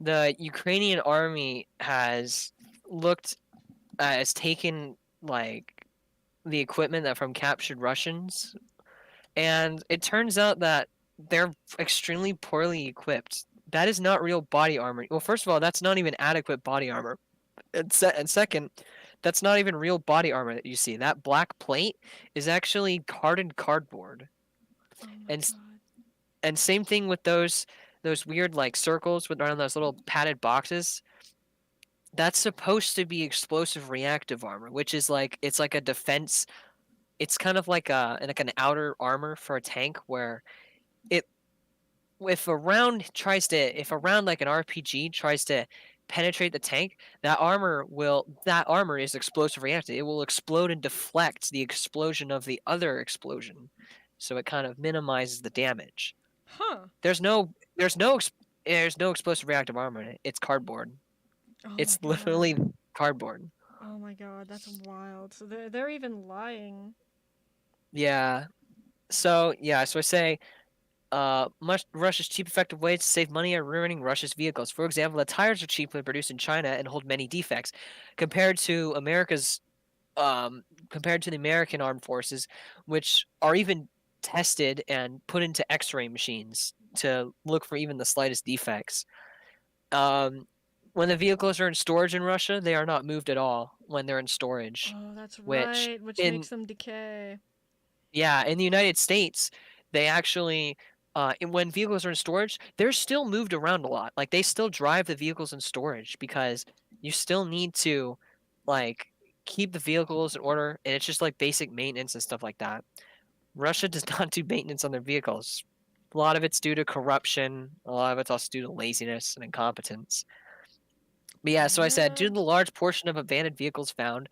S2: the Ukrainian army has taken like the equipment that from captured Russians, and it turns out that they're extremely poorly equipped. That is not real body armor. Well, first of all, that's not even adequate body armor. And second, that's not even real body armor that you see. That black plate is actually hardened cardboard.
S1: Oh my
S2: And
S1: god.
S2: and same thing with those weird like circles with around those little padded boxes. That's supposed to be explosive reactive armor, which is like it's like a defense. It's kind of like an outer armor for a tank where it if a round like an RPG tries to penetrate the tank, that armor is explosive reactive. It will explode and deflect the explosion of the other explosion, so it kind of minimizes the damage.
S1: Huh.
S2: There's no explosive reactive armor in it. It's cardboard.
S1: Oh
S2: It's
S1: my god.
S2: literally cardboard.
S1: Oh my god, that's wild. So they're even lying.
S2: Yeah. So I say Russia's cheap, effective ways to save money are ruining Russia's vehicles. For example, the tires are cheaply produced in China and hold many defects, compared to America's compared to the American armed forces, which are even tested and put into X-ray machines to look for even the slightest defects. Um, when the vehicles are in storage in Russia, they are not moved at all when they're in storage.
S1: Oh, that's
S2: Which
S1: right, which
S2: in
S1: makes them decay.
S2: Yeah, in the United States, they actually when vehicles are in storage, they're still moved around a lot. Like they still drive the vehicles in storage because you still need to like keep the vehicles in order, and it's just like basic maintenance and stuff like that. Russia does not do maintenance on their vehicles. A lot of it's due to corruption. A lot of it's also due to laziness and incompetence. But yeah, so I said,
S1: Yeah.
S2: due to the large portion of abandoned vehicles found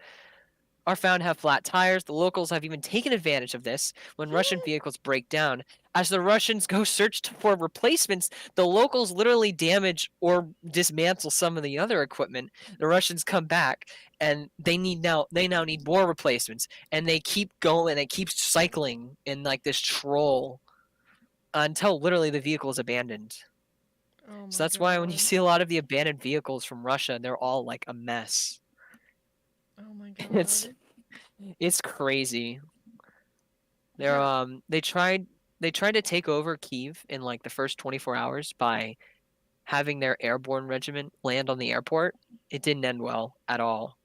S2: are found to have flat tires. The locals have even taken advantage of this when Russian vehicles break down. As the Russians go search for replacements, the locals literally damage or dismantle some of the other equipment. The Russians come back and they now need more replacements, and they keep going, they keep cycling in like this troll until literally the vehicle is abandoned.
S1: Oh
S2: So
S1: my
S2: that's why when you
S1: god.
S2: see a lot of the abandoned vehicles from Russia, they're all like a mess.
S1: Oh my
S2: It's
S1: god.
S2: it's crazy. They're
S1: Yeah.
S2: they tried to take over Kiev in like the first 24 hours by having their airborne regiment land on the airport. It didn't end well at all.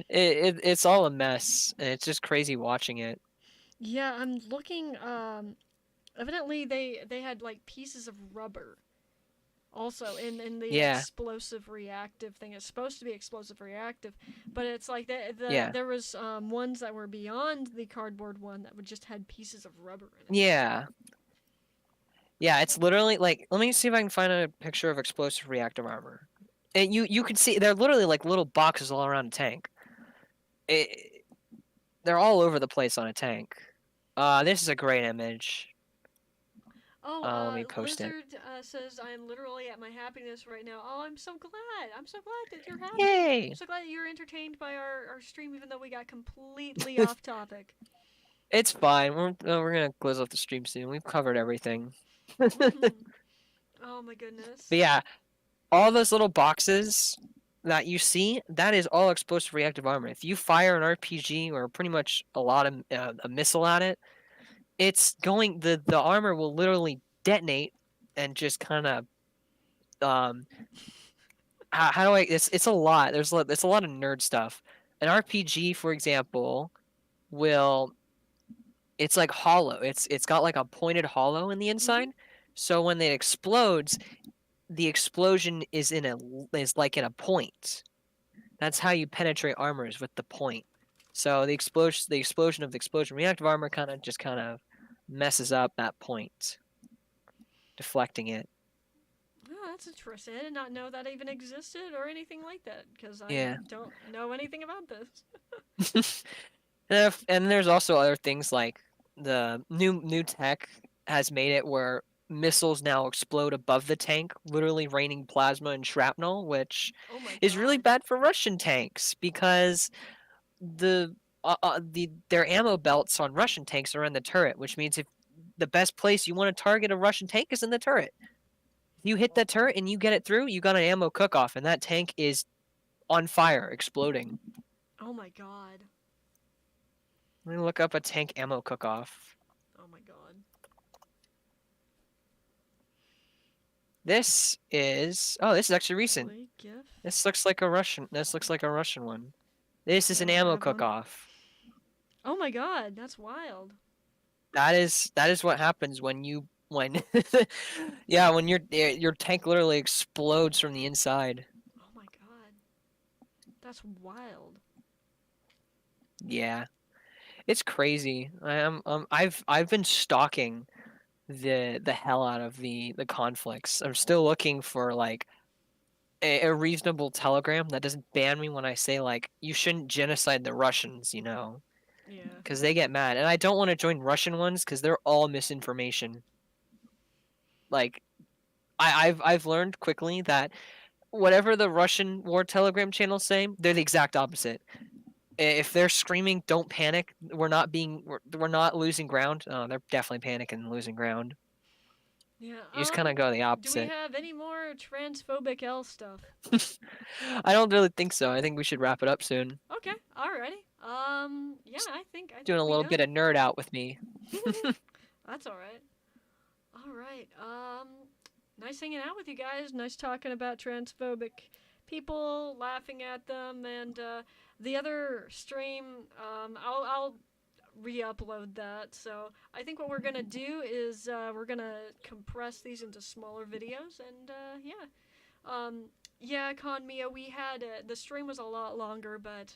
S2: It's all a mess, and it's just crazy watching it.
S1: Yeah, I'm looking. Evidently they had like pieces of rubber also in the
S2: Yeah,
S1: explosive reactive thing. It's supposed to be explosive reactive, but it's like
S2: yeah,
S1: there was ones that were beyond the cardboard one that would just had pieces of rubber in it.
S2: yeah, yeah. It's literally like, let me see if I can find a picture of explosive reactive armor. And you can see they're literally like little boxes all around a tank. It, they're all over the place on a tank. This is a great image.
S1: Oh,
S2: Let me post it.
S1: Lizard says I am literally at my happiness right now. Oh, I'm so glad. I'm so glad that you're happy. I'm
S2: Yay!
S1: so glad that you're entertained by our stream, even though we got completely off topic.
S2: It's fine. We're gonna close off the stream soon. We've covered everything.
S1: Oh my goodness.
S2: But yeah, all those little boxes that you see, that is all explosive reactive armor. If you fire an RPG or pretty much a lot of a missile at it, it's going the armor will literally detonate and just kind of um how do I it's a lot. It's a lot of nerd stuff. An RPG, for example, will it's like hollow. It's got like a pointed hollow in the
S1: Mhm.
S2: inside. So when it explodes, the explosion is like in a point. That's how you penetrate armors with the point. So the explosion of the explosion reactive armor kind of messes up that point, deflecting it.
S1: Oh, that's interesting. I did not know that even existed or anything like that because I
S2: Yeah.
S1: don't know anything about this.
S2: And there's also other things like the new tech has made it where missiles now explode above the tank, literally raining plasma and shrapnel, which
S1: Oh my
S2: is really
S1: god.
S2: bad for Russian tanks because their ammo belts on Russian tanks are in the turret, which means if the best place you want to target a Russian tank is in the turret. If you hit that turret and you get it through, you got an ammo cook-off, and that tank is on fire, exploding.
S1: Oh my god.
S2: Let me look up a tank ammo cook-off.
S1: Oh my god.
S2: This is actually recent.
S1: Play GIF.
S2: This looks like a Russian one. This is
S1: Yeah,
S2: an
S1: I
S2: ammo
S1: have one.
S2: cook-off.
S1: Oh my god, that's wild.
S2: That is what happens when yeah, when your tank literally explodes from the inside.
S1: Oh my god. That's wild.
S2: Yeah. It's crazy. I've been stalking the hell out of the conflicts. I'm still looking for like a reasonable telegram that doesn't ban me when I say like you shouldn't genocide the Russians,
S1: Yeah.
S2: because they get mad, and I don't want to join Russian ones because they're all misinformation. Like I've learned quickly that whatever the Russian war telegram channels say, they're the exact opposite. If they're screaming, "Don't panic. We're not losing ground." Oh, they're definitely panicking and losing ground.
S1: Yeah.
S2: You just kind of go the
S1: Do we
S2: opposite.
S1: have any more transphobic L stuff?
S2: I don't really think so. I think we should wrap it up soon.
S1: Okay. Alrighty. Yeah. I
S2: Doing
S1: think
S2: a
S1: we
S2: little
S1: done.
S2: bit of nerd out with me.
S1: That's all right. All right. Nice hanging out with you guys. Nice talking about transphobic people, laughing at them, and the other stream. I'll re-upload that. So I think what we're gonna do is we're gonna compress these into smaller videos, and yeah. Yeah, Conmia, we had the stream was a lot longer, but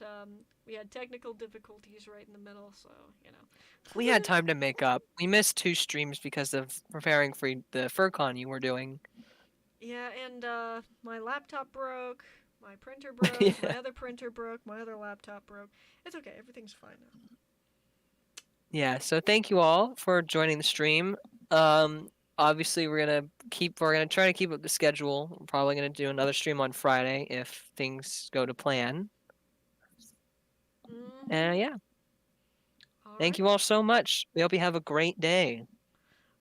S1: we had technical difficulties right in the middle, so you know.
S2: We had time to make up. We missed 2 streams because of preparing for the FurCon you were doing.
S1: Yeah, and my laptop broke, my printer broke,
S2: Yeah.
S1: my other printer broke, my other laptop broke. It's okay, everything's fine now.
S2: Yeah, so thank you all for joining the stream. Obviously we're gonna try to keep up the schedule. We're probably gonna do another stream on Friday if things go to plan.
S1: Mm-hmm.
S2: And yeah,
S1: All
S2: thank
S1: right.
S2: you all so much. We hope you have a great day.